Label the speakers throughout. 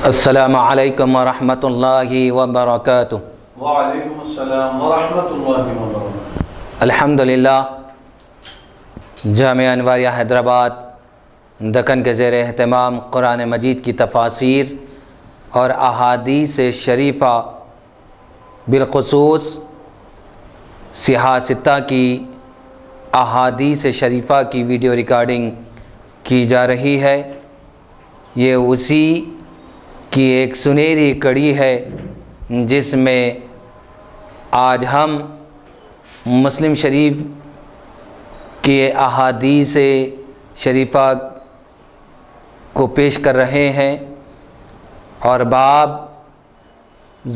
Speaker 1: السلام علیکم ورحمۃ اللہ وبرکاتہ۔
Speaker 2: وعلیکم السلام ورحمۃ اللہ وبرکاتہ۔
Speaker 1: الحمدللہ جامعہ انواریہ حیدرآباد دکن کے زیر اہتمام قرآن مجید کی تفاسیر اور احادیث شریفہ بالخصوص صحاح ستہ کی احادیث شریفہ کی ویڈیو ریکارڈنگ کی جا رہی ہے۔ یہ اسی کی ایک سنہری کڑی ہے جس میں آج ہم مسلم شریف کی احادیث شریفہ کو پیش کر رہے ہیں، اور باب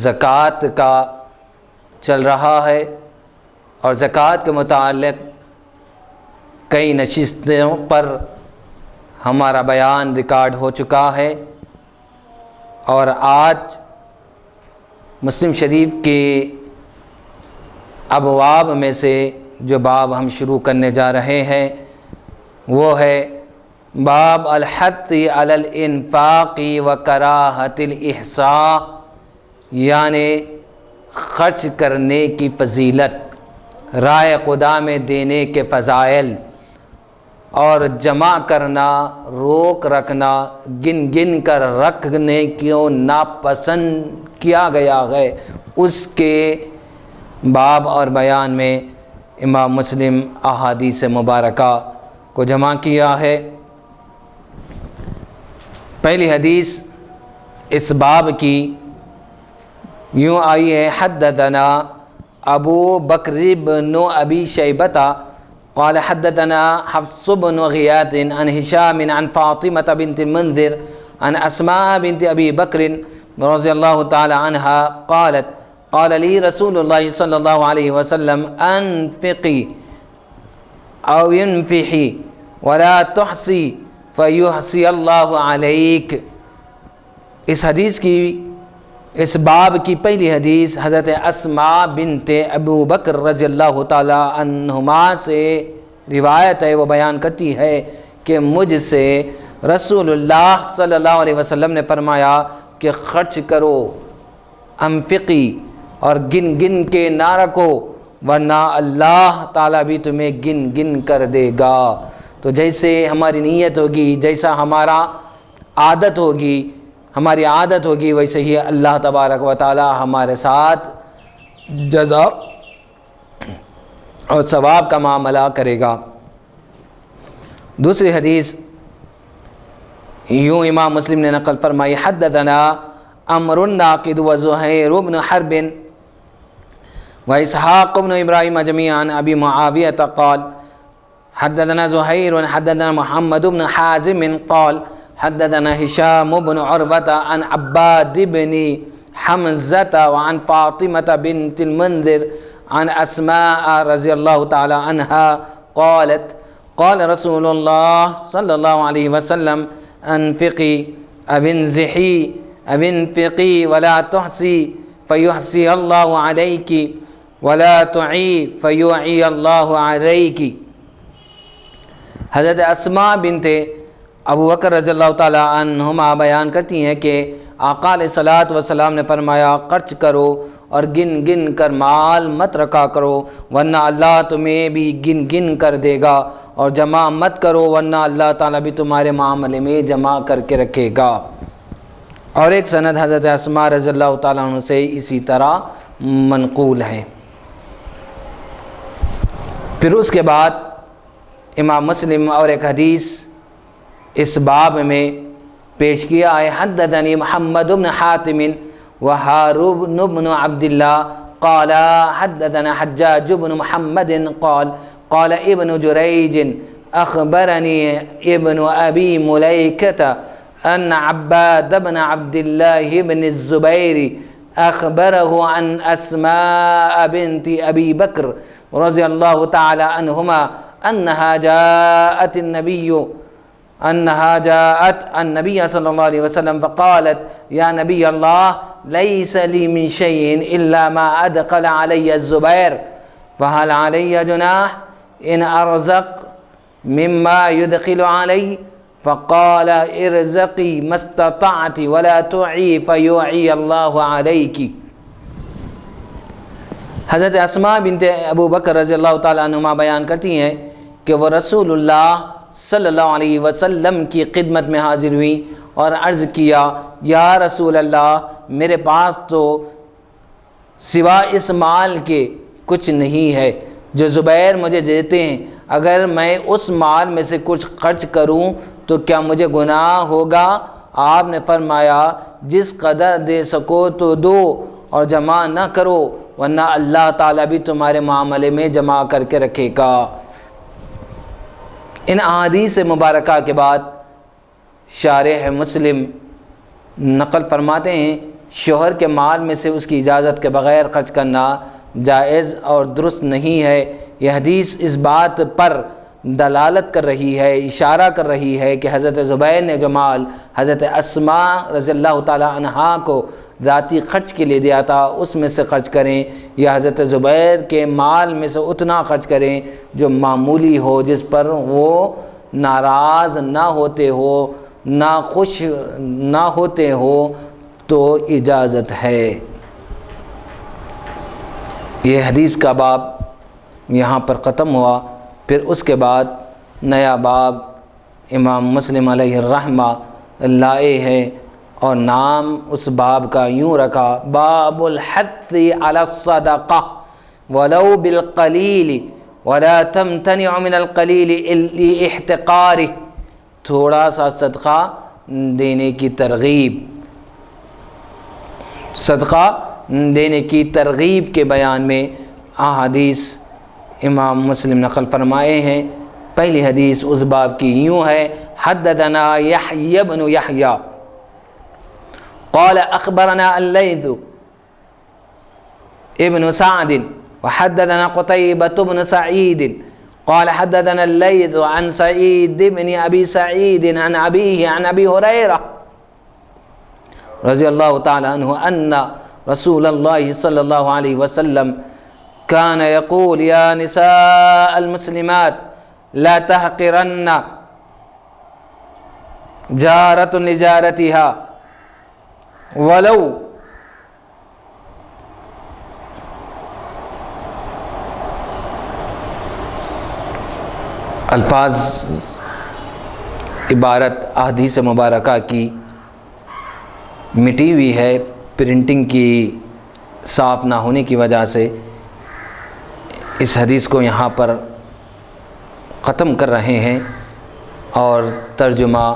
Speaker 1: زکوٰۃ کا چل رہا ہے، اور زکوٰۃ کے متعلق کئی نشستوں پر ہمارا بیان ریکارڈ ہو چکا ہے، اور آج مسلم شریف کے ابواب میں سے جو باب ہم شروع کرنے جا رہے ہیں وہ ہے باب الحث علی الانفاق و کراہۃ الاحصاء، یعنی خرچ کرنے کی فضیلت، رائے خدا میں دینے کے فضائل، اور جمع کرنا، روک رکھنا، گن گن کر رکھنے کیوں ناپسند کیا گیا ہے، اس کے باب اور بیان میں امام مسلم احادیث مبارکہ کو جمع کیا ہے۔ پہلی حدیث اس باب کی یوں آئی ہے: حدثنا ابو بکر بن ابی شیبہ قال حدثنا حفص بن غیاث عن هشام عن فاطمة بنت المنذر عن اسماء بنت ابی بکر رضی اللہ تعالی عنہا قالت قال لي رسول اللہ صلی اللہ علیہ وسلم انفقی او انفحی ولا تحصی فیحصی اللہ علیک۔ اس حدیث کی، اس باب کی پہلی حدیث حضرت اسماء بنت ابو بکر رضی اللہ تعالی عنہما سے روایت ہے۔ وہ بیان کرتی ہے کہ مجھ سے رسول اللہ صلی اللہ علیہ وسلم نے فرمایا کہ خرچ کرو، انفقی، اور گن گن کے نہ رکھو، ورنہ اللہ تعالیٰ بھی تمہیں گن گن کر دے گا۔ تو جیسے ہماری نیت ہوگی، جیسا ہماری عادت ہوگی، ویسے ہی اللہ تبارک و تعالی ہمارے ساتھ جزا اور ثواب کا معاملہ کرے گا۔ دوسری حدیث یوں امام مسلم نے نقل فرمائی: حدثنا عمرو الناقد وزہیر بن حرب واسحاق بن ابراہیم جميعا عن ابی معاویہ قال حدثنا زہیر حدثنا محمد بن حازم قال حدثنا هشام بن عروة عن عباد بن حمزة وعن فاطمة بنت المنذر عن اسماء رضی اللہ تعالی عنها قالت قال رسول اللہ صلی اللہ علیہ وسلم انفقی او انزحی او انفقی ولا تحصی فیحصی اللہ علیک ولا تعی فیعی اللہ علیک۔ حضرت اسماء بنت ابو بکر رضی اللہ تعالی عنہما بیان کرتی ہیں کہ آقا علیہ الصلوۃ والسلام نے فرمایا خرچ کرو اور گن گن کر مال مت رکھا کرو، ورنہ اللہ تمہیں بھی گن گن کر دے گا، اور جمع مت کرو ورنہ اللہ تعالیٰ بھی تمہارے معاملے میں جمع کر کے رکھے گا۔ اور ایک سند حضرت اسماء رضی اللہ تعالیٰ عنہ سے اسی طرح منقول ہے۔ پھر اس کے بعد امام مسلم اور ایک حدیث اس باب میں پیش کیا ہے: حدثنی محمد بن حاتم وہارون بن عبد اللہ قال حدثنا حجاج بن محمد قال قال ابن جریج اخبرنی ابن ابی ملیکۃ ان عباد بن عبد اللہ بن الزبیر اخبره عن اسماء بنت ابی بکر رضی اللہ تعالی عنہما انها جاءت النبی صلی اللہ علیہ وسلم فقالت یا نبی اللہ لیس لی من شیء الا ما ادخل علی الزبیر فهل علی جناح ان ارزق مما يدخل علی فقال ارزقی ما استطعت ولا تعی فیعی اللہ علیک۔ حضرت اسماء بنت ابو بکر رضی اللہ تعالیٰ عنہما بیان کرتی ہیں کہ وہ رسول اللہ صلی اللہ علیہ وسلم کی خدمت میں حاضر ہوئی اور عرض کیا، یا رسول اللہ، میرے پاس تو سوا اس مال کے کچھ نہیں ہے جو زبیر مجھے دیتے ہیں، اگر میں اس مال میں سے کچھ خرچ کروں تو کیا مجھے گناہ ہوگا؟ آپ نے فرمایا، جس قدر دے سکو تو دو اور جمع نہ کرو، ورنہ اللہ تعالیٰ بھی تمہارے معاملے میں جمع کر کے رکھے گا۔ ان احادیث مبارکہ کے بعد شارح مسلم نقل فرماتے ہیں، شوہر کے مال میں سے اس کی اجازت کے بغیر خرچ کرنا جائز اور درست نہیں ہے۔ یہ حدیث اس بات پر دلالت کر رہی ہے، اشارہ کر رہی ہے کہ حضرت زبیر نے جو مال حضرت اسماء رضی اللہ تعالی عنہا کو ذاتی خرچ کے لیے دیا تھا اس میں سے خرچ کریں، یا حضرت زبیر کے مال میں سے اتنا خرچ کریں جو معمولی ہو، جس پر وہ ناراض نہ ہوتے ہو، ناخوش نہ ہوتے ہو، تو اجازت ہے۔ یہ حدیث کا باب یہاں پر ختم ہوا۔ پھر اس کے بعد نیا باب امام مسلم علیہ الرحمہ لائے ہیں، اور نام اس باب کا یوں رکھا، باب الحث علی الصدقہ ولو بالقلیل ولا تمتنع من القلیل لاحتقارہ، تھوڑا سا صدقہ دینے کی ترغیب، صدقہ دینے کی ترغیب کے بیان میں احادیث امام مسلم نقل فرمائے ہیں۔ پہلی حدیث اس باب کی یوں ہے، حدثنا یحیی بن یحیی قال اخبرنا اللیث ابن سعد وحدثنا قتیبة بن سعید قال حدثنا اللیث عن سعید بن ابی سعید عن ابیہ عن ابی ہریرہ رضی اللہ تعالی عنہ ان رسول اللہ صلی اللہ علیہ وسلم كان يقول يا نساء المسلمات لا تحقرن جارة لجارتها ولو الفاظ عبارت احادیث مبارکہ کی مٹی ہوئی ہے، پرنٹنگ کی صاف نہ ہونے کی وجہ سے اس حدیث کو یہاں پر ختم کر رہے ہیں، اور ترجمہ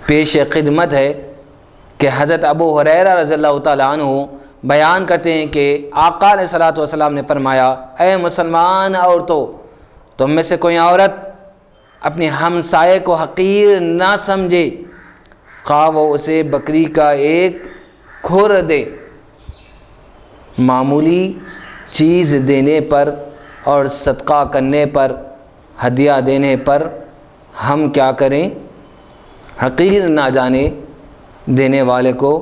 Speaker 1: پیش خدمت ہے کہ حضرت ابو ہریرہ رضی اللہ تعالیٰ عنہ بیان کرتے ہیں کہ آقا علیہ الصلوۃ والسلام نے فرمایا، اے مسلمان عورتوں، تم میں سے کوئی عورت اپنی ہمسائے کو حقیر نہ سمجھے، خواہ وہ اسے بکری کا ایک کھر دے۔ معمولی چیز دینے پر اور صدقہ کرنے پر، ہدیہ دینے پر ہم کیا کریں؟ حقیر نہ جانے دینے والے کو،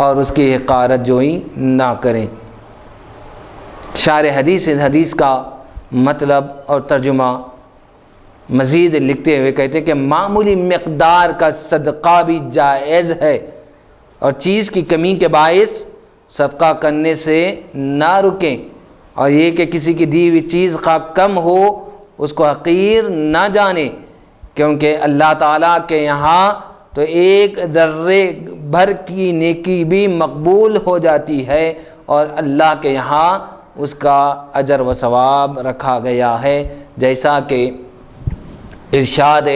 Speaker 1: اور اس کی حقارت جوئی نہ کریں۔ شارح حدیث اس حدیث کا مطلب اور ترجمہ مزید لکھتے ہوئے کہتے کہ معمولی مقدار کا صدقہ بھی جائز ہے، اور چیز کی کمی کے باعث صدقہ کرنے سے نہ رکیں، اور یہ کہ کسی کی دی ہوئی چیز خواہ کم ہو اس کو حقیر نہ جانیں، کیونکہ اللہ تعالیٰ کے یہاں تو ایک ذرے بھر کی نیکی بھی مقبول ہو جاتی ہے، اور اللہ کے یہاں اس کا اجر و ثواب رکھا گیا ہے، جیسا کہ ارشاد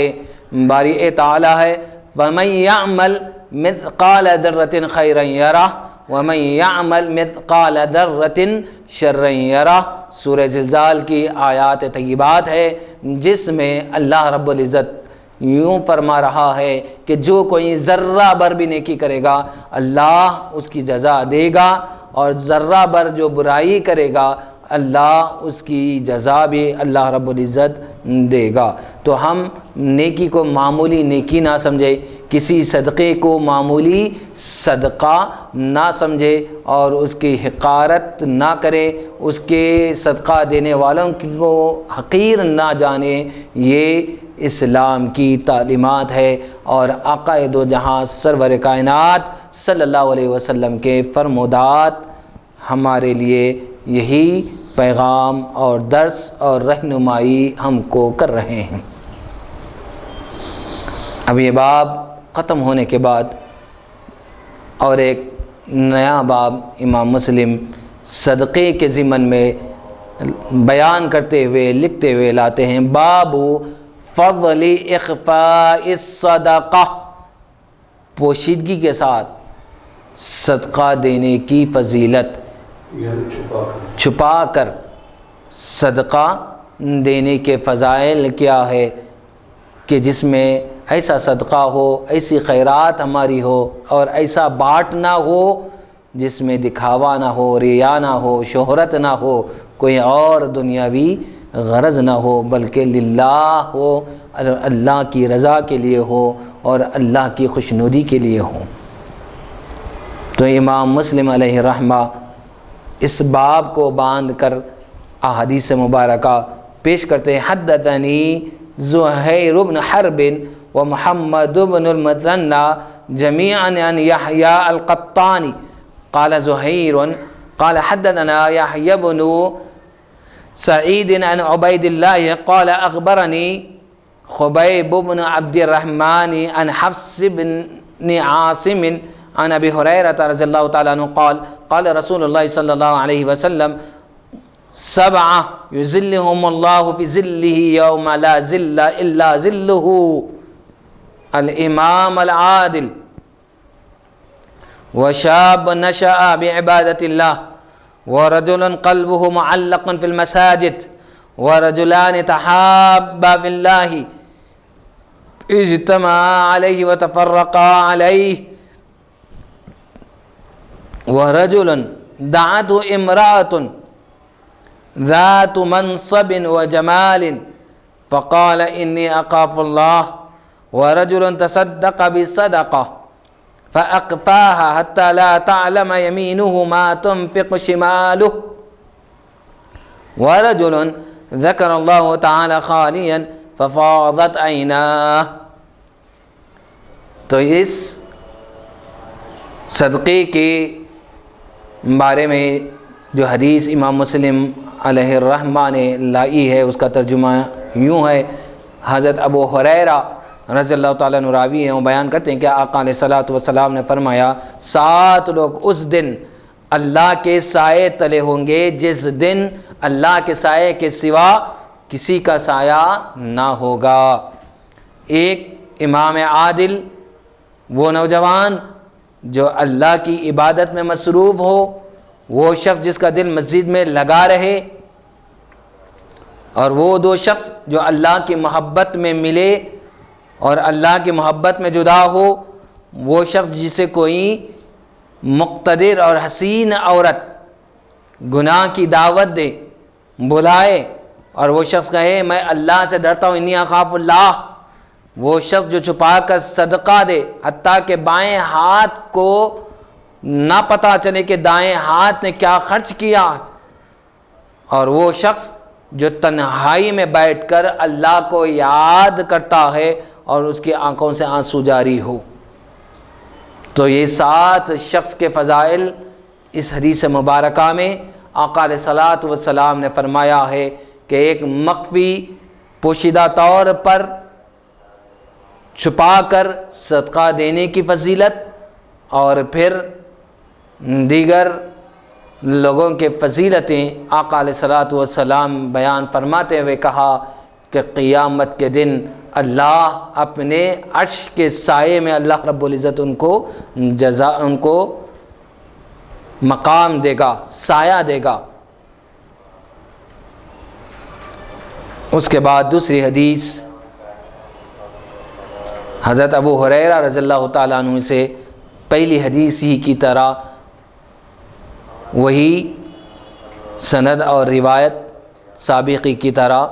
Speaker 1: باری تعالیٰ ہے، وَمَن يَعْمَلْ مِثْقَالَ ذَرَّةٍ خَيْرًا يَرَهُ وَمَن يَعْمَلْ مِثْقَالَ ذَرَّةٍ شَرًّا يَرَهُ۔ سورہ زلزال کی آیات طیبات ہے، جس میں اللہ رب العزت یوں فرما رہا ہے کہ جو کوئی ذرہ بھر بھی نیکی کرے گا اللہ اس کی جزا دے گا، اور ذرہ بھر جو برائی کرے گا اللہ اس کی جزا بھی اللہ رب العزت دے گا۔ تو ہم نیکی کو معمولی نیکی نہ سمجھے، کسی صدقے کو معمولی صدقہ نہ سمجھے، اور اس کی حقارت نہ کرے، اس کے صدقہ دینے والوں کو حقیر نہ جانے۔ یہ اسلام کی تعلیمات ہے، اور آقا دو جہاں سرور کائنات صلی اللہ علیہ وسلم کے فرمودات ہمارے لیے یہی پیغام اور درس اور رہنمائی ہم کو کر رہے ہیں۔ اب یہ باب ختم ہونے کے بعد اور ایک نیا باب امام مسلم صدقے کے ضمن میں بیان کرتے ہوئے لکھتے ہوئے لاتے ہیں، باب فضل اخفاء الصدقہ، پوشیدگی کے ساتھ صدقہ دینے کی فضیلت، چھپا کر صدقہ دینے کے فضائل کیا ہے کہ جس میں ایسا صدقہ ہو، ایسی خیرات ہماری ہو، اور ایسا بانٹنا ہو جس میں دکھاوا نہ ہو، ریا نہ ہو، شہرت نہ ہو، کوئی اور دنیاوی غرض نہ ہو، بلکہ للہ ہو، اللہ کی رضا کے لیے ہو اور اللہ کی خوشنودی کے لیے ہو۔ تو امام مسلم علیہ الرحمہ اس باب کو باندھ کر احادیث مبارکہ پیش کرتے ہیں۔ حدثنی زہیر بن حرب ومحمد بن المثنى جميعا عن يحيى القطاني قال زهير قال حدثنا يحيى بن سعيد عن عبيد الله قال أخبرني خبيب بن عبد الرحمن عن حفص بن عاصم عن أبي هريرة رضي الله تعالى عنه قال قال رسول الله صلى الله عليه وسلم سبعة يظلهم الله في ظله يوم لا ظل إلا ظله الإمام العادل وشاب نشأ بعبادة الله ورجل قلبه معلق في المساجد ورجلان تحابا في الله اجتمعا عليه وتفرقا عليه ورجل دعته امرأة ذات منصب وجمال فقال إني أخاف الله ورجل تصدق بصدقة فأخفاها حتى لا تعلم يمينه ما تنفق شماله ورجل ذكر الله تعالى خاليا ففاضت عيناه۔ تو اس صدقے کے بارے میں جو حدیث امام مسلم علیہ الرحمہ نے لائی ہے اس کا ترجمہ یوں ہے، حضرت ابو ہریرہ رضی اللہ تعالیٰ عنہ راوی ہیں، وہ بیان کرتے ہیں کہ آقا علیہ الصلوۃ والسلام نے فرمایا 7 لوگ اس دن اللہ کے سائے تلے ہوں گے جس دن اللہ کے سائے کے سوا کسی کا سایہ نہ ہوگا۔ ایک امام عادل، وہ نوجوان جو اللہ کی عبادت میں مصروف ہو، وہ شخص جس کا دل مسجد میں لگا رہے، اور وہ 2 شخص جو اللہ کی محبت میں ملے اور اللہ کی محبت میں جدا ہو، وہ شخص جسے کوئی مقتدر اور حسین عورت گناہ کی دعوت دے، بلائے، اور وہ شخص کہے میں اللہ سے ڈرتا ہوں، انی اخاف اللہ۔ وہ شخص جو چھپا کر صدقہ دے حتیٰ کہ بائیں ہاتھ کو نہ پتہ چلے کہ دائیں ہاتھ نے کیا خرچ کیا، اور وہ شخص جو تنہائی میں بیٹھ کر اللہ کو یاد کرتا ہے اور اس کی آنکھوں سے آنسو جاری ہو۔ تو یہ 7 شخص کے فضائل اس حدیث مبارکہ میں آقا علیہ الصلوۃ والسلام نے فرمایا ہے کہ ایک مخفی پوشیدہ طور پر چھپا کر صدقہ دینے کی فضیلت، اور پھر دیگر لوگوں کے فضیلتیں آقا علیہ الصلوۃ والسلام بیان فرماتے ہوئے کہا کہ قیامت کے دن اللہ اپنے عرش کے سائے میں اللہ رب العزت ان کو مقام دے گا، سایہ دے گا۔ اس کے بعد دوسری حدیث حضرت ابو ہریرہ رضی اللہ تعالیٰ عنہ سے پہلی حدیث ہی کی طرح وہی سند اور روایت سابقی کی طرح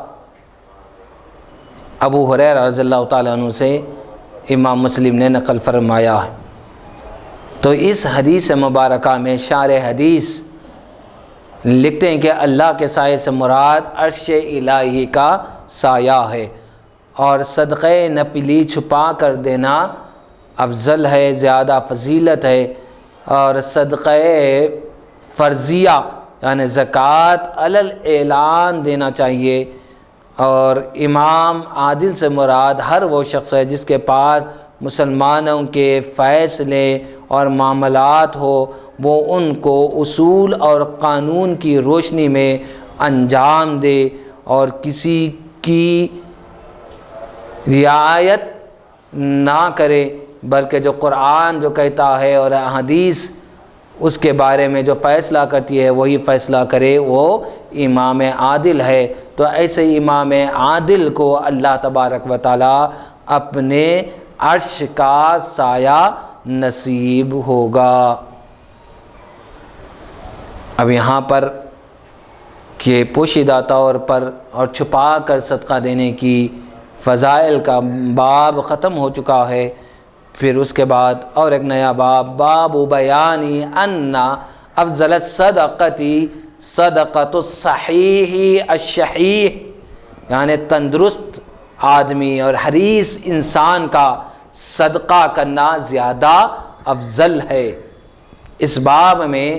Speaker 1: ابو ہریرہ رضی اللہ تعالیٰ عنہ سے امام مسلم نے نقل فرمایا ہے۔ تو اس حدیث مبارکہ میں شارح حدیث لکھتے ہیں کہ اللہ کے سائے سے مراد عرش الہی کا سایہ ہے، اور صدقہ نفلی چھپا کر دینا افضل ہے، زیادہ فضیلت ہے، اور صدقہ فرضیہ یعنی زکوٰۃ علی الاعلان دینا چاہیے۔ اور امام عادل سے مراد ہر وہ شخص ہے جس کے پاس مسلمانوں کے فیصلے اور معاملات ہو، وہ ان کو اصول اور قانون کی روشنی میں انجام دے اور کسی کی رعایت نہ کرے، بلکہ جو قرآن جو کہتا ہے اور حدیث اس کے بارے میں جو فیصلہ کرتی ہے وہی فیصلہ کرے، وہ امام عادل ہے۔ تو ایسے امام عادل کو اللہ تبارک و تعالیٰ اپنے عرش کا سایہ نصیب ہوگا۔ اب یہاں پر کہ پوشیدہ طور پر اور چھپا کر صدقہ دینے کی فضائل کا باب ختم ہو چکا ہے۔ پھر اس کے بعد اور ایک نیا باب، باب بیانی ان افضل الصدقۃ صدقۃ الصحیح الشحیح، یعنی تندرست آدمی اور حریص انسان کا صدقہ کرنا زیادہ افضل ہے۔ اس باب میں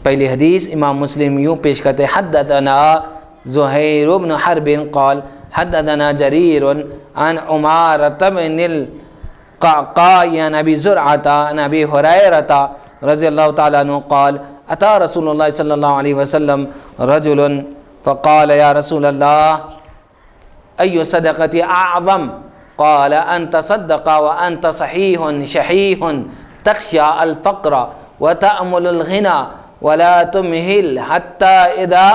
Speaker 1: پہلی حدیث امام مسلم یوں پیش کرتے ہیں، حدثنا زہیر بن حرب قال حدثنا جریر عن عمارة بن القعقاع عن ابی زرعة عن ابی ہریرة رضی اللہ تعالیٰ عنہ قال اتى رسول اللہ صلی اللہ علیہ وسلم رجل فقال یا رسول اللہ ای صدقۃ اعظم قال ان تصدق وانت صحیح شحیح تخشى الفقر وتأمل الغنى ولا تمهل حتى اذا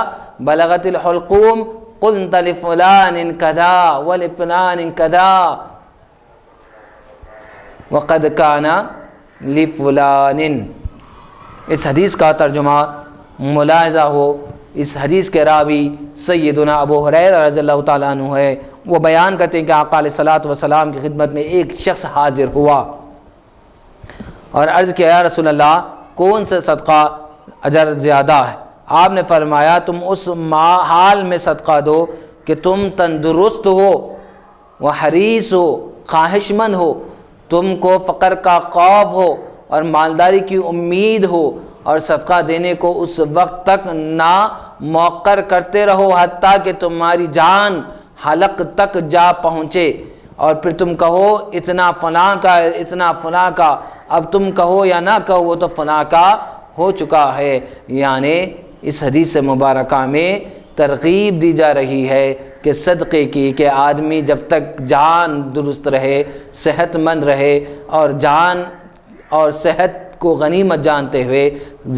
Speaker 1: بلغت الحلقوم قلت لفلان كذا ولفلان كذا وقد كان لفلان۔ اس حدیث کا ترجمہ ملاحظہ ہو، اس حدیث کے راوی سیدنا ابو ہریرہ رضی اللہ تعالیٰ عنہ ہے۔ وہ بیان کرتے ہیں کہ آقا علیہ الصلوۃ والسلام کی خدمت میں ایک شخص حاضر ہوا اور عرض کیا، یا رسول اللہ کون سے صدقہ اجر زیادہ ہے؟ آپ نے فرمایا تم اس حال میں صدقہ دو کہ تم تندرست ہو، وہ حریص ہو، خواہش مند ہو، تم کو فقر کا خوف ہو اور مالداری کی امید ہو، اور صدقہ دینے کو اس وقت تک نہ موقر کرتے رہو حتیٰ کہ تمہاری جان حلق تک جا پہنچے، اور پھر تم کہو اتنا فلاں کا اتنا فلاں کا، اب تم کہو یا نہ کہو وہ تو فلاں کا ہو چکا ہے۔ یعنی اس حدیث مبارکہ میں ترغیب دی جا رہی ہے کہ صدقے کی، کہ آدمی جب تک جان درست رہے، صحت مند رہے، اور جان اور صحت کو غنیمت جانتے ہوئے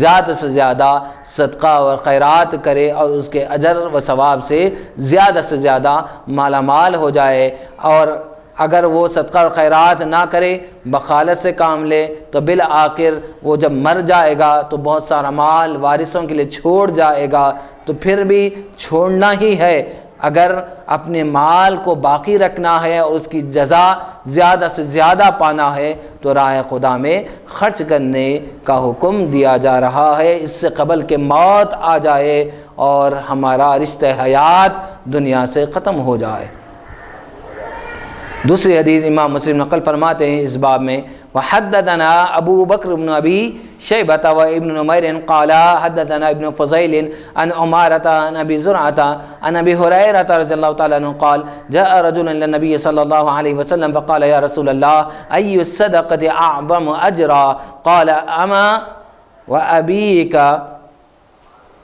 Speaker 1: زیادہ سے زیادہ صدقہ اور خیرات کرے اور اس کے اجر و ثواب سے زیادہ مالا مال ہو جائے۔ اور اگر وہ صدقہ اور خیرات نہ کرے، بخالت سے کام لے، تو بالآخر وہ جب مر جائے گا تو بہت سارا مال وارثوں کے لیے چھوڑ جائے گا، تو پھر بھی چھوڑنا ہی ہے۔ اگر اپنے مال کو باقی رکھنا ہے اور اس کی جزا زیادہ سے زیادہ پانا ہے تو راہ خدا میں خرچ کرنے کا حکم دیا جا رہا ہے، اس سے قبل کہ موت آ جائے اور ہمارا رشتہ حیات دنیا سے ختم ہو جائے۔ دوسری حدیث امام مسلم نقل فرماتے ہیں اس باب میں، وحدثنا ابو بکر بن ابی شیبۃ وابن نمیر قال حدثنا ابن فضیل عن عمارة عن ابی زرعة عن ابی ہریرة رضی اللہ تعالیٰ عنہ قال جاء رجل الى النبي صلی اللہ علیہ وسلم فقال یا رسول اللہ ای الصدقة اعظم اجرا قال اما وابیک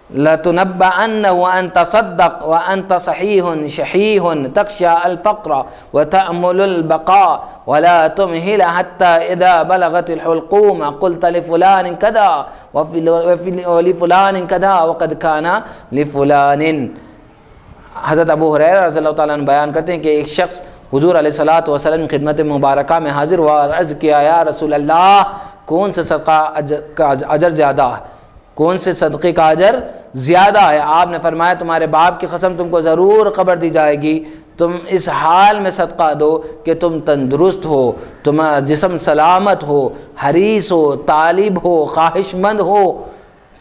Speaker 1: لتنبأن وأنت تصدق وأنت صحيح شحيح تخشى الفقر وتأمل البقاء ولا تمهل حتى إذا بلغت الحلقوم قلت لفلان كذا ولفلان كذا وقد كان لفلان۔ حضرت ابو ہریرہ رضی اللہ تعالیٰ عنہ بیان کرتے ہیں کہ ایک شخص حضور علیہ الصلوۃ والسلام کی خدمت مبارکہ میں حاضر ہوا اور عرض کیا، یا رسول اللہ کون سے صدقہ کا اجر زیادہ ہے، کون سے صدقے کا اجر زیادہ ہے؟ آپ نے فرمایا تمہارے باپ کی قسم تم کو ضرور خبر دی جائے گی، تم اس حال میں صدقہ دو کہ تم تندرست ہو، تمہارا جسم سلامت ہو، حریص ہو، طالب ہو، خواہش مند ہو،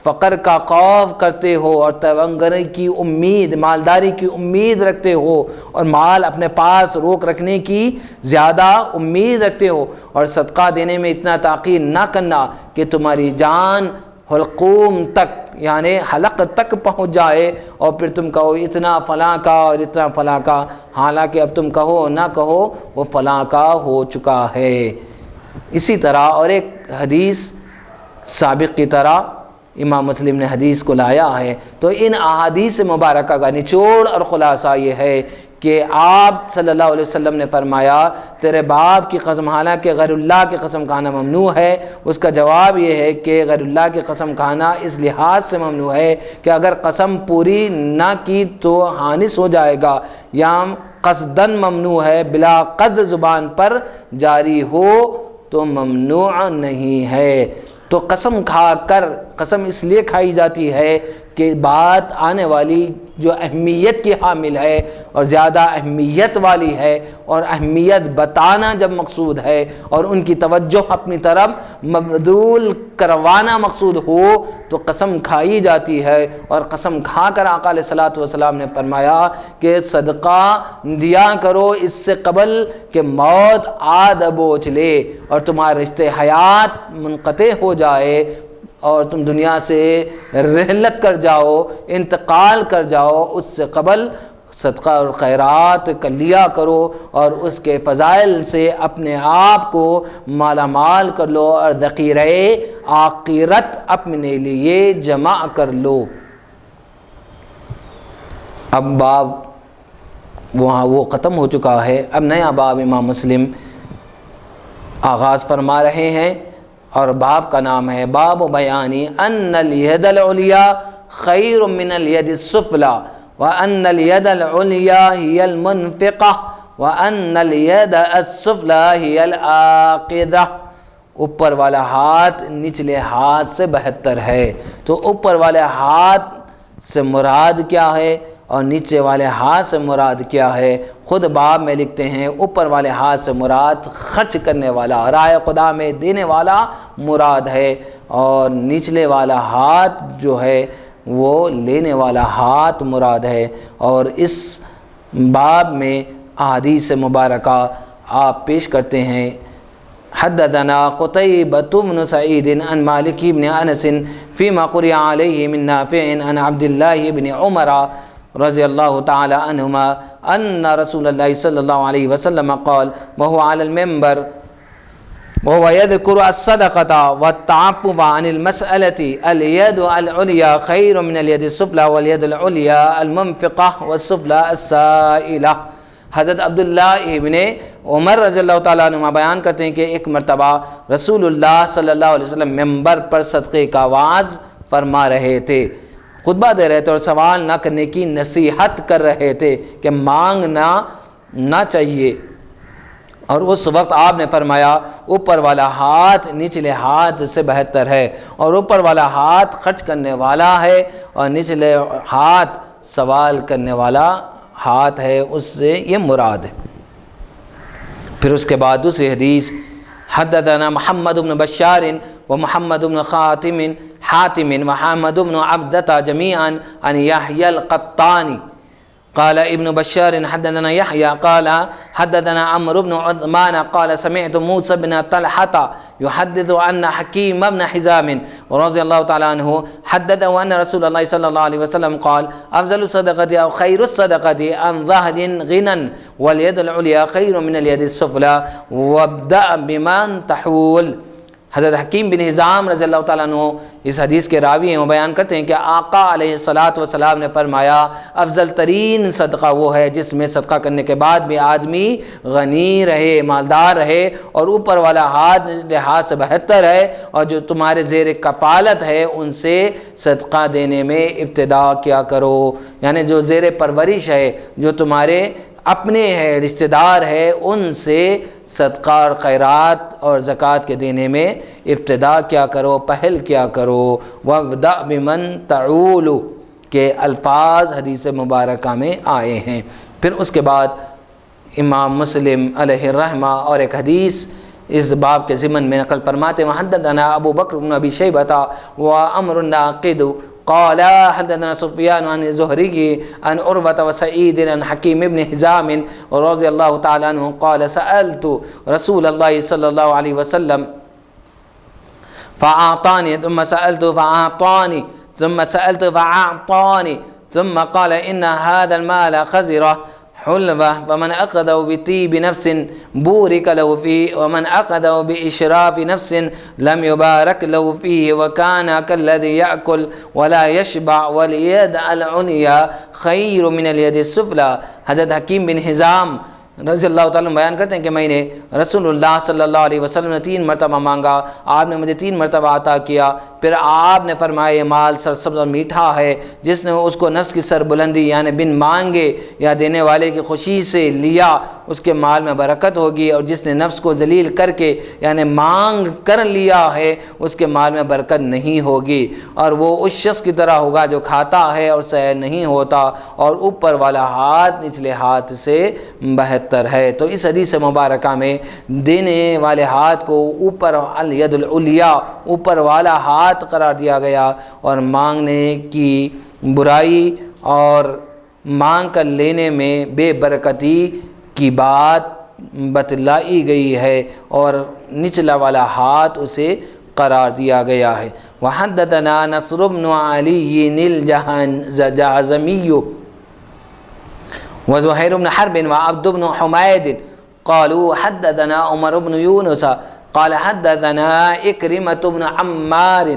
Speaker 1: فقر کا خوف کرتے ہو اور تونگری کی امید، مالداری کی امید رکھتے ہو اور مال اپنے پاس روک رکھنے کی زیادہ امید رکھتے ہو، اور صدقہ دینے میں اتنا تاخیر نہ کرنا کہ تمہاری جان حلقوم تک یعنی حلق تک پہنچ جائے اور پھر تم کہو اتنا فلاں کا اور اتنا فلاں کا، حالانکہ اب تم کہو نہ کہو وہ فلاں کا ہو چکا ہے۔ اسی طرح اور ایک حدیث سابق کی طرح امام مسلم نے حدیث کو لایا ہے۔ تو ان احادیث مبارکہ کا نچوڑ اور خلاصہ یہ ہے کہ آپ صلی اللہ علیہ وسلم نے فرمایا تیرے باپ کی قسم، حالانکہ غیر اللہ کی قسم کھانا ممنوع ہے، اس کا جواب یہ ہے کہ غیر اللہ کی قسم کھانا اس لحاظ سے ممنوع ہے کہ اگر قسم پوری نہ کی تو حانث ہو جائے گا، یا قصداً ممنوع ہے، بلا قصد زبان پر جاری ہو تو ممنوع نہیں ہے۔ تو قسم کھا کر، قسم اس لیے کھائی جاتی ہے کہ بات آنے والی جو اہمیت کی حامل ہے اور زیادہ اہمیت والی ہے، اور اہمیت بتانا جب مقصود ہے اور ان کی توجہ اپنی طرف مبذول کروانا مقصود ہو تو قسم کھائی جاتی ہے۔ اور قسم کھا کر آقا علیہ الصلوۃ والسلام نے فرمایا کہ صدقہ دیا کرو اس سے قبل کہ موت آ دبوچ لے اور تمہارے رشتے حیات منقطع ہو جائے اور تم دنیا سے رحلت کر جاؤ، انتقال کر جاؤ، اس سے قبل صدقہ اور خیرات کر لیا کرو اور اس کے فضائل سے اپنے آپ کو مالا مال کر لو اور ذخیرہ آخرت اپنے لیے جمع کر لو۔ اب باب وہاں وہ ختم ہو چکا ہے، اب نیا باب امام مسلم آغاز فرما رہے ہیں، اور باب کا نام ہے باب بیانی ان الید العلیٰ خیر من الید السفلی وان الید العلیٰ ہی المنفقہ وان الید السفلی ہی العاقدہ۔ اوپر والا ہاتھ نچلے ہاتھ سے بہتر ہے۔ تو اوپر والے ہاتھ سے مراد کیا ہے اور نیچے والے ہاتھ سے مراد کیا ہے؟ خود باب میں لکھتے ہیں اوپر والے ہاتھ سے مراد خرچ کرنے والا، رائے خدا میں دینے والا مراد ہے، اور نچلے والا ہاتھ جو ہے وہ لینے والا ہاتھ مراد ہے۔ اور اس باب میں احادیث مبارکہ آپ پیش کرتے ہیں۔ حدثنا قتيبة بن سعيد عن مالك بن أنس فيما قرئ عليه من نافع عن عبد الله بن عمر رضی اللہ تعالی عنہما ان رسول اللہ صلی اللہ علیہ وسلم قال وهو على المنبر وهو يذكر الصدقة والتعفف عن المسألة اليد العليا خير من اليد السفلى واليد العليا المنفقة والسفلى السائلة۔ حضرت عبداللہ ابن عمر رضی اللہ تعالیٰ عنہ بیان کرتے ہیں کہ ایک مرتبہ رسول اللہ صلی اللہ علیہ وسلم منبر پر صدقے کا وعظ فرما رہے تھے، خطبہ دے رہے تھے اور سوال نہ کرنے کی نصیحت کر رہے تھے کہ مانگنا نہ چاہیے، اور اس وقت آپ نے فرمایا اوپر والا ہاتھ نچلے ہاتھ سے بہتر ہے، اور اوپر والا ہاتھ خرچ کرنے والا ہے اور نچلے ہاتھ سوال کرنے والا ہاتھ ہے، اس سے یہ مراد ہے۔ پھر اس کے بعد دوسری حدیث حدثنا محمد بن بشار ومحمد بن حاتم وحمد بن عبدة جميعا عن يحيى القطاني قال ابن بشار حدثنا يحيى قال حدثنا عمرو بن عثمان قال سمعت موسى بن طلحة يحدث أن حكيم بن حزام رضي الله تعالى عنه حدثه أن رسول الله صلى الله عليه وسلم قال أفضل الصدقة أو خير الصدقة عن ظهر غنى واليد العليا خير من اليد السفلى وابدأ بمن تحول۔ حضرت حکیم بن حزام رضی اللہ تعالیٰ عنہ اس حدیث کے راوی ہیں، وہ بیان کرتے ہیں کہ آقا علیہ الصلوۃ والسلام نے فرمایا افضل ترین صدقہ وہ ہے جس میں صدقہ کرنے کے بعد بھی آدمی غنی رہے، مالدار رہے، اور اوپر والا ہاتھ ہاتھ سے بہتر ہے، اور جو تمہارے زیر کفالت ہے ان سے صدقہ دینے میں ابتدا کیا کرو، یعنی جو زیر پرورش ہے، جو تمہارے اپنے ہے، رشتہ دار ہے، ان سے صدقہ اور خیرات اور زکوٰۃ کے دینے میں ابتدا کیا کرو، پہل کیا کرو۔ وَابْدَأْ بِمَنْ تَعُولُ کے الفاظ حدیث مبارکہ میں آئے ہیں۔ پھر اس کے بعد امام مسلم علیہ الرحمہ اور ایک حدیث اس باب کے ضمن میں نقل فرماتے ہیں حدثنا ابو بکر بن ابی شیبہ وعمر الناقد قال حدثنا سفیان عن الزهري عن عروة وسعيد عن حكيم بن حزام رضي الله تعالى عنه قال سألت رسول الله صلى الله عليه وسلم فأعطاني ثم سألت فأعطاني ثم سألت فأعطاني ثم قال إن هذا المال خزرة حلوة فمن أخذه بطيب نفس بورك له فيه ومن أخذه بإشراف نفس لم يبارك له فيه وكان كالذي يأكل ولا يشبع واليد العليا خير من اليد السفلى. حضرت حکیم بن حزام رضی اللہ تعالیٰ بیان کرتے ہیں کہ میں نے رسول اللہ صلی اللہ علیہ وسلم نے 3 مرتبہ مانگا، آپ نے مجھے 3 مرتبہ عطا کیا، پھر آپ نے فرمایا یہ مال سرسبز اور میٹھا ہے، جس نے اس کو نفس کی سربلندی یعنی بن مانگے یا دینے والے کی خوشی سے لیا اس کے مال میں برکت ہوگی، اور جس نے نفس کو ذلیل کر کے یعنی مانگ کر لیا ہے اس کے مال میں برکت نہیں ہوگی، اور وہ اس شخص کی طرح ہوگا جو کھاتا ہے اور سیر نہیں ہوتا اور اوپر والا ہاتھ نچلے ہاتھ سے بہتر ہے. تو اس حدیث مبارکہ میں دینے والے ہاتھ کو اوپر الید العلیاء اوپر والا ہاتھ قرار دیا گیا، اور مانگنے کی برائی اور مانگ کر لینے میں بے برکتی کی بات بتلائی گئی ہے، اور نچلا والا ہاتھ اسے قرار دیا گیا ہے. وحدثنا نصر بن علی الجهضمي وزهير بن حرب وعبد بن حميد قالوا حدثنا عمر بن يونس قال حدثنا إكرمة بن عمار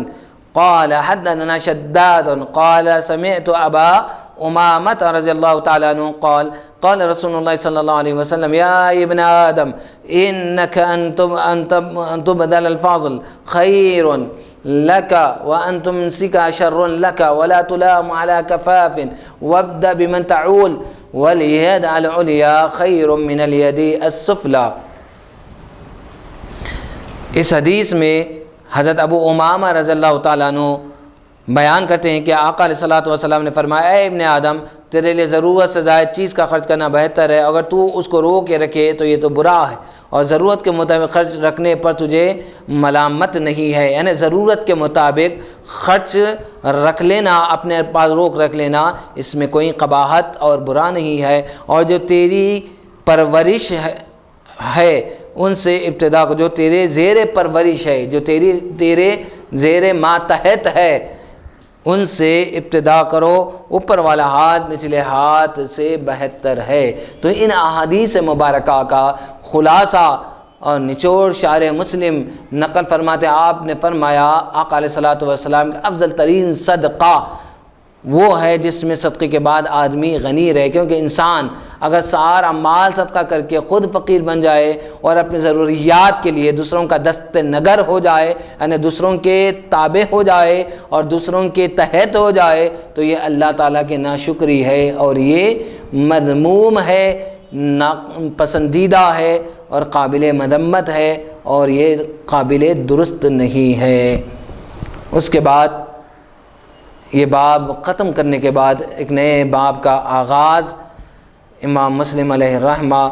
Speaker 1: قال حدثنا شداد قال سمعت أبا أمامة رضي الله تعالى عنه قال قال رسول الله صلى الله عليه وسلم يا ابن آدم إنك أن تبذل الفضل خير لك وأن تمسك شر لك ولا تلام على كفاف وابدأ بمن تعول واليد العليا خير من اليد السفلى. اس حدیث میں حضرت ابو امامہ رضی اللہ تعالیٰ عنہ بیان کرتے ہیں کہ آقا علیہ الصلوۃ والسلام نے فرمایا اے ابن آدم تیرے لیے ضرورت سے زائد چیز کا خرچ کرنا بہتر ہے، اگر تو اس کو رو کے رکھے تو یہ تو برا ہے، اور ضرورت کے مطابق خرچ رکھنے پر تجھے ملامت نہیں ہے. یعنی ضرورت کے مطابق خرچ رکھ لینا، اپنے پاس روک رکھ لینا، اس میں کوئی قباحت اور برا نہیں ہے. اور جو تیری پرورش ہے ان سے ابتدا کو، جو تیرے زیر پرورش ہے، جو تیرے زیر ماتحت ہے ان سے ابتدا کرو، اوپر والا ہاتھ نچلے ہاتھ سے بہتر ہے. تو ان احادیث مبارکہ کا خلاصہ اور نچوڑ شارح مسلم نقل فرماتے آپ نے فرمایا آقا علیہ الصلوۃ والسلام کا افضل ترین صدقہ وہ ہے جس میں صدقے کے بعد آدمی غنی رہے، کیونکہ انسان اگر سارا مال صدقہ کر کے خود فقیر بن جائے اور اپنی ضروریات کے لیے دوسروں کا دست نگر ہو جائے، یعنی دوسروں کے تابع ہو جائے اور دوسروں کے تحت ہو جائے، تو یہ اللہ تعالیٰ کی ناشکری ہے اور یہ مذموم ہے، پسندیدہ ہے اور قابل مذمت ہے، اور یہ قابل درست نہیں ہے. اس کے بعد یہ باب ختم کرنے کے بعد ایک نئے باب کا آغاز امام مسلم علیہ الرحمہ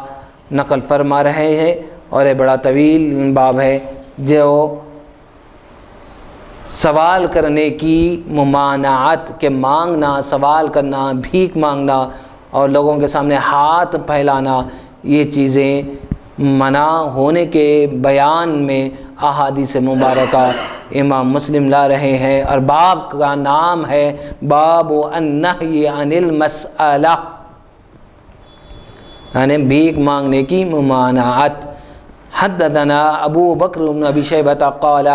Speaker 1: نقل فرما رہے ہیں، اور یہ بڑا طویل باب ہے جو سوال کرنے کی ممانعت کے مانگنا، سوال کرنا، بھیک مانگنا اور لوگوں کے سامنے ہاتھ پھیلانا، یہ چیزیں منع ہونے کے بیان میں احادیث مبارکہ امام مسلم لا رہے ہیں. اور باب کا نام ہے باب النہی عن المسألہ، یعنی بھیک مانگنے کی ممانعت. حدثنا ابو بکر بن ابی شیبہ قال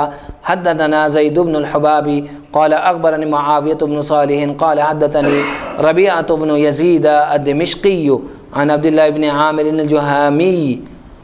Speaker 1: حدثنا زید بن الحباب قال اخبرني معاویہ بن صالح قال حدثني ربیعۃ بن یزید الدمشقی عن عبد الله بن عامر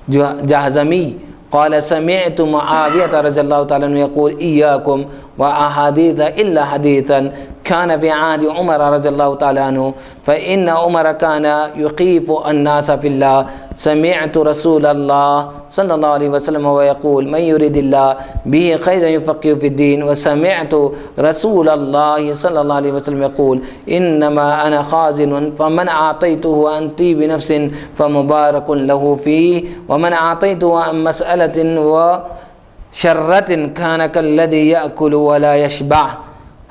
Speaker 1: الجهضمي قال سمعت معاویہ رضی اللہ تعالیٰ عنہ يقول إياكم وأحاديث إلا حديثا كان في عهد عمر رضي الله تعالى عنه فإن عمر كان يخيف الناس في الله سمعت رسول الله صلى الله عليه وسلم ويقول من يريد الله به خيرا يفقهه في الدين وسمعت رسول الله صلى الله عليه وسلم يقول إنما أنا خازن فمن أعطيته عن طيب نفس فمبارك له فيه ومن أعطيته عن مسألة وشرة كان كالذي يأكل ولا يشبع۔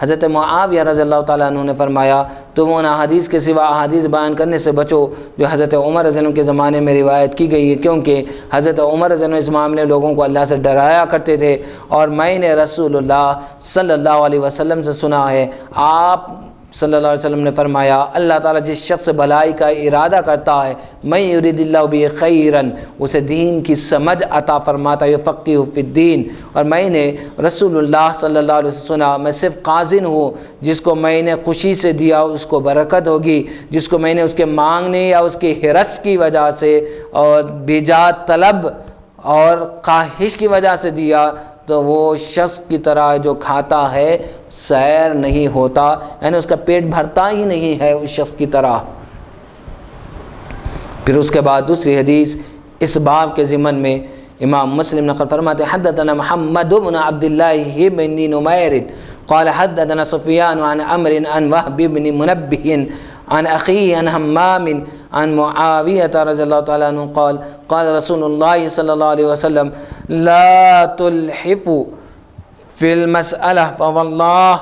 Speaker 1: حضرت معاویہ رضی اللہ تعالیٰ عنہ نے فرمایا تم ان احادیث کے سوا احادیث بیان کرنے سے بچو جو حضرت عمر رضی اللہ عنہ کے زمانے میں روایت کی گئی ہے، کیونکہ حضرت عمر رضی اللہ عنہ اس معاملے لوگوں کو اللہ سے ڈرایا کرتے تھے، اور میں نے رسول اللہ صلی اللہ علیہ وسلم سے سنا ہے، آپ صلی اللہ علیہ وسلم نے فرمایا اللہ تعالیٰ جس شخص سے بھلائی کا ارادہ کرتا ہے من یرید اللہ بہ خیرا اسے دین کی سمجھ عطا فرماتا ہے یفقہہ فی الدین۔ اور میں نے رسول اللہ صلی اللہ علیہ وسلم سنا میں صرف قاضن ہوں، جس کو میں نے خوشی سے دیا اس کو برکت ہوگی، جس کو میں نے اس کے مانگنے یا اس کی حرص کی وجہ سے اور بیجا طلب اور خواہش کی وجہ سے دیا تو وہ شخص کی طرح جو کھاتا ہے سیر نہیں ہوتا، یعنی اس کا پیٹ بھرتا ہی نہیں ہے اس شخص کی طرح۔ پھر اس کے بعد دوسری حدیث اس باب کے ضمن میں امام مسلم نقل فرماتے حدثنا محمد بن عبد الله بن نمير قال حدثنا سفيان عن عمرو عن وهب بن منبه عن أخيه عن همام عن معاوية رضي الله تعالى عنه قال قال رسول الله صلى الله عليه وسلم لا تلحفوا في المسألة فوالله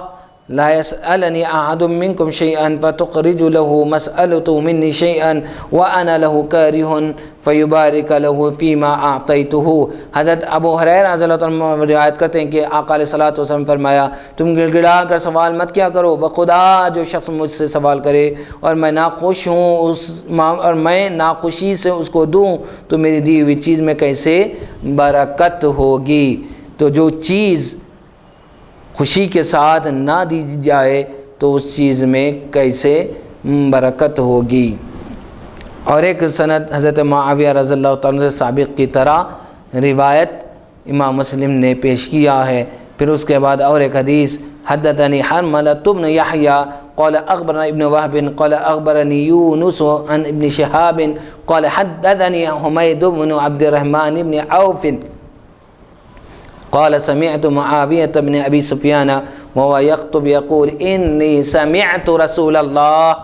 Speaker 1: لا يسألني أحد منكم شيئا فتخرج له مسألته مني شيئا وأنا له كاره فيبارك له فيما أعطيته۔ حضرت ابو ہریرہ رضی اللہ عنہ روایت کرتے ہیں کہ آقا علیہ الصلوۃ والسلام فرمایا تم گڑ گڑا کر سوال مت کیا کرو، بخدا جو شخص مجھ سے سوال کرے اور میں ناخوش ہوں اور میں ناخوشی سے اس کو دوں تو میری دی ہوئی چیز میں کیسے برکت ہوگی۔ تو جو چیز خوشی کے ساتھ نہ دی جائے تو اس چیز میں کیسے برکت ہوگی۔ اور ایک سند حضرت معاویہ رضی اللہ تعالیٰ سے سابق کی طرح روایت امام مسلم نے پیش کیا ہے۔ پھر اس کے بعد اور ایک حدیث حدثني حرملة بن يحيى قال أخبرنا ابن وهب قال أخبرني يونس عن ابن شهاب قال حدثني حميد بن عبد الرحمن بن عوف قال سمعت معاوية بن أبي سفيان وهو يخطب يقول إني سمعت رسول الله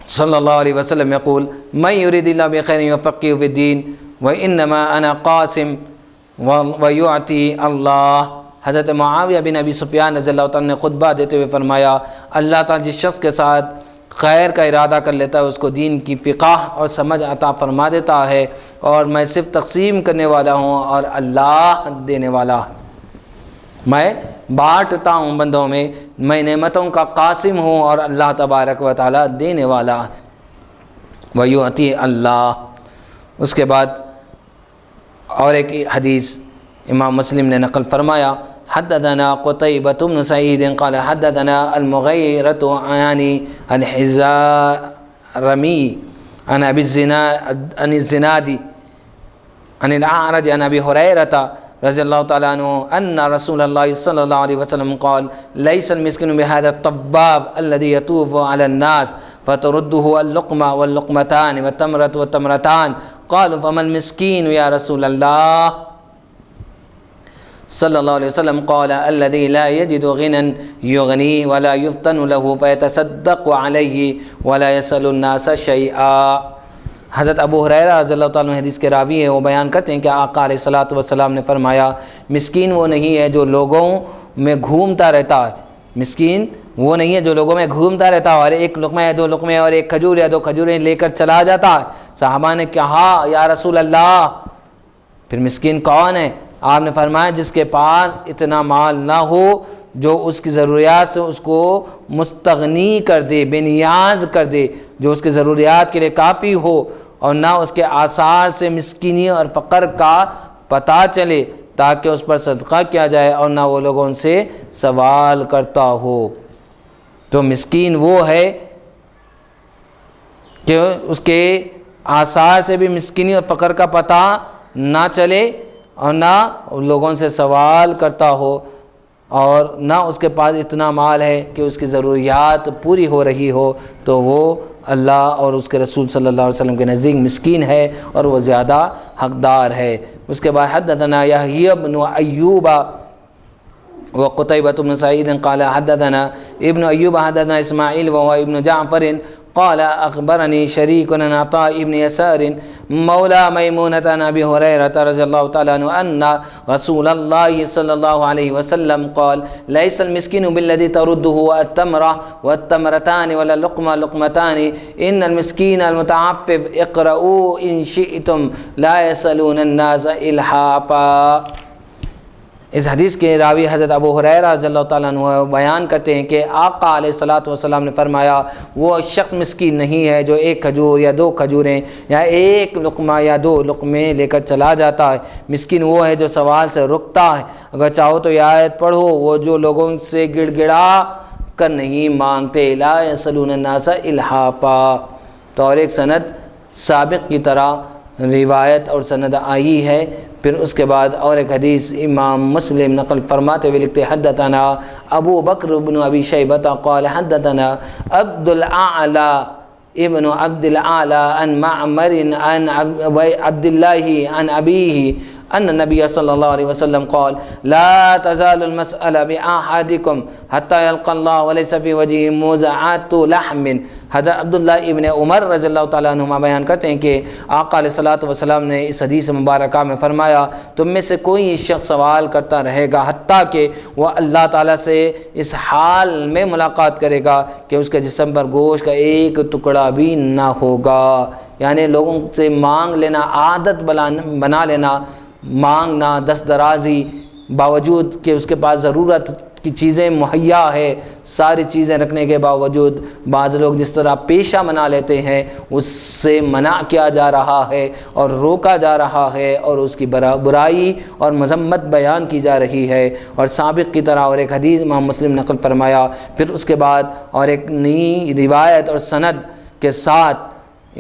Speaker 1: صلی اللہ علیہ وسلم يقول من يريد الله بخير يفقهه في الدين وإنما أنا قاسم ويعطي الله۔ حضرت معاویہ بن ابی سفیان رضی اللہ تعالیٰ نے خطبہ دیتے ہوئے فرمایا اللہ تعالیٰ جس شخص کے ساتھ خیر کا ارادہ کر لیتا ہے اس کو دین کی فقہ اور سمجھ عطا فرما دیتا ہے، اور میں صرف تقسیم کرنے والا ہوں اور اللہ دینے والا، میں بانٹتا ہوں بندوں میں نعمتوں کا قاسم ہوں اور اللہ تبارک و تعالیٰ دینے والا ویعطی اللہ۔ اس کے بعد اور ایک حدیث امام مسلم نے نقل فرمایا حدثنا قتيبة بن سعيد قال حدثنا المغيرة عن الحزارمي عن أبي الزناد عن الأعرج عن أبي هريرة رضي الله تعالى عنه أن رسول الله صلى الله عليه وسلم قال ليس المسكين بهذا الطباب الذي يطوف على الناس فترده اللقمة واللقمتان والتمرة والتمرتان قالوا فما المسكين يا رسول الله صلی اللہ علیہ وسلم قال الذي لا يجد غنى يغنيه ولا يفتن له فيتصدق عليه ولا يسأل الناس شيئا۔ حضرت ابو ہریرہ رضی اللہ تعالیٰ عنہ حدیث کے راوی ہیں، وہ بیان کرتے ہیں کہ آقا علیہ الصلوۃ والسلام نے فرمایا مسکین وہ نہیں ہے جو لوگوں میں گھومتا رہتا ہے، مسکین وہ نہیں ہے جو لوگوں میں گھومتا رہتا ہے اور ایک لقمہ یا دو لقمے اور ایک کھجور یا دو کھجوریں لے کر چلا جاتا ہے۔ صحابہ نے کہا یا رسول اللہ پھر مسکین کون ہے؟ آپ نے فرمایا جس کے پاس اتنا مال نہ ہو جو اس کی ضروریات سے اس کو مستغنی کر دے، بے نیاز کر دے، جو اس کی ضروریات کے لیے کافی ہو اور نہ اس کے آثار سے مسکینی اور فقر کا پتہ چلے تاکہ اس پر صدقہ کیا جائے اور نہ وہ لوگوں سے سوال کرتا ہو۔ تو مسکین وہ ہے کہ اس کے آثار سے بھی مسکینی اور فقر کا پتہ نہ چلے اور نہ لوگوں سے سوال کرتا ہو اور نہ اس کے پاس اتنا مال ہے کہ اس کی ضروریات پوری ہو رہی ہو، تو وہ اللہ اور اس کے رسول صلی اللہ علیہ وسلم کے نزدیک مسکین ہے اور وہ زیادہ حقدار ہے۔ اس کے بعد حدثنا یحیی بن ایوب وقتیبہ بن سعید قال حدثنا ابن ایوب حدثنا اسماعیل وهو ابن جعفر قال اخبرني شريك عن عطاء بن يسار مولى ميمونة عن ابي هريرة رضي الله تعالى عنه ان رسول الله صلى الله عليه وسلم قال ليس المسكين بالذي ترده التمرة والتمرتان ولا لقمة لقمتان ان المسكين المتعفف اقرؤوا ان شئتم لا يسألون الناس الحافا۔ اس حدیث کے راوی حضرت ابو ہریرہ رضی اللہ تعالیٰ عنہ بیان کرتے ہیں کہ آقا علیہ الصلوۃ والسلام نے فرمایا وہ شخص مسکین نہیں ہے جو ایک کھجور یا دو کھجوریں یا ایک لقمہ یا دو لقمے لے کر چلا جاتا ہے، مسکین وہ ہے جو سوال سے رکتا ہے۔ اگر چاہو تو یہ آیت پڑھو، وہ جو لوگوں سے گڑ گڑا کر نہیں مانگتے، لا یسألون الناس الحافا۔ تو اور ایک سند سابق کی طرح روایت اور سند آئی ہے۔ پھر اس کے بعد اور ایک حدیث امام مسلم نقل فرماتے ہوئے لکھتے حدثنا ابو بکر بن ابی شیبہ قال حدثنا عبد الاعلی ابن عبد الاعلی عن معمر عن عبد الله عن ابيه ان النبي صلى الله عليه وسلم قال لا تزال المسألة بأحدكم حتى يلقى الله وليس في وجهه موزعات لحم۔ حضرت عبداللہ ابن عمر رضی اللہ تعالیٰ عنہما بیان کرتے ہیں کہ آقا علیہ الصلوۃ والسلام نے اس حدیث مبارکہ میں فرمایا تم میں سے کوئی شخص سوال کرتا رہے گا حتیٰ کہ وہ اللہ تعالیٰ سے اس حال میں ملاقات کرے گا کہ اس کے جسم پر گوشت کا ایک ٹکڑا بھی نہ ہوگا۔ یعنی لوگوں سے مانگ لینا عادت بنا لینا، مانگنا، دست درازی، باوجود کہ اس کے پاس ضرورت کی چیزیں مہیا ہے، ساری چیزیں رکھنے کے باوجود بعض لوگ جس طرح پیشہ بنا لیتے ہیں اس سے منع کیا جا رہا ہے اور روکا جا رہا ہے اور اس کی برائی اور مذمت بیان کی جا رہی ہے۔ اور سابق کی طرح اور ایک حدیث امام مسلم نقل فرمایا۔ پھر اس کے بعد اور ایک نئی روایت اور سند کے ساتھ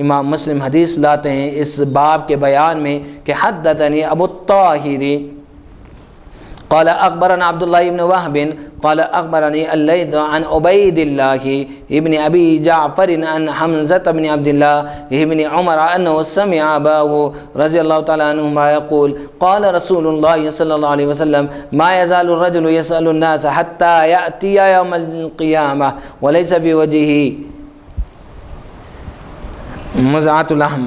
Speaker 1: امام مسلم حدیث لاتے ہیں اس باب کے بیان میں کہ حدثني ابو الطاہر قال اخبرنا عبد الله بن وهب قال اخبرني الليث عن عبيد الله ابن ابي جعفر عن حمزة بن عبد الله ابن عمر انه سمع اباه رضي الله تعالى عنهما يقول قال رسول الله صلى الله عليه وسلم ما يزال الرجل يسأل الناس حتى يأتي يوم القيامة وليس في وجهه مزعۃ اللحم۔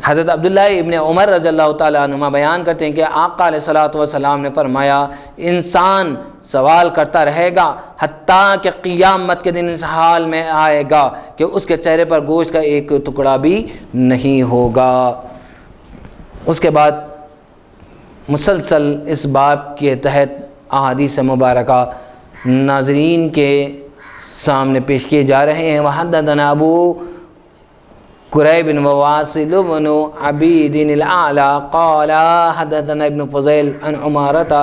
Speaker 1: حضرت عبداللہ ابن عمر رضی اللہ تعالیٰ عنہما بیان کرتے ہیں کہ آقا علیہ الصلوۃ والسلام نے فرمایا انسان سوال کرتا رہے گا حتیٰ کہ قیامت کے دن اس حال میں آئے گا کہ اس کے چہرے پر گوشت کا ایک ٹکڑا بھی نہیں ہوگا۔ اس کے بعد مسلسل اس باب کے تحت احادیث مبارکہ ناظرین کے سامنے پیش کیے جا رہے ہیں۔ وحدثنا ابو قریب بن وواصل بن عبید الاعلى قال حدثنا ابن فضيل عن عمارة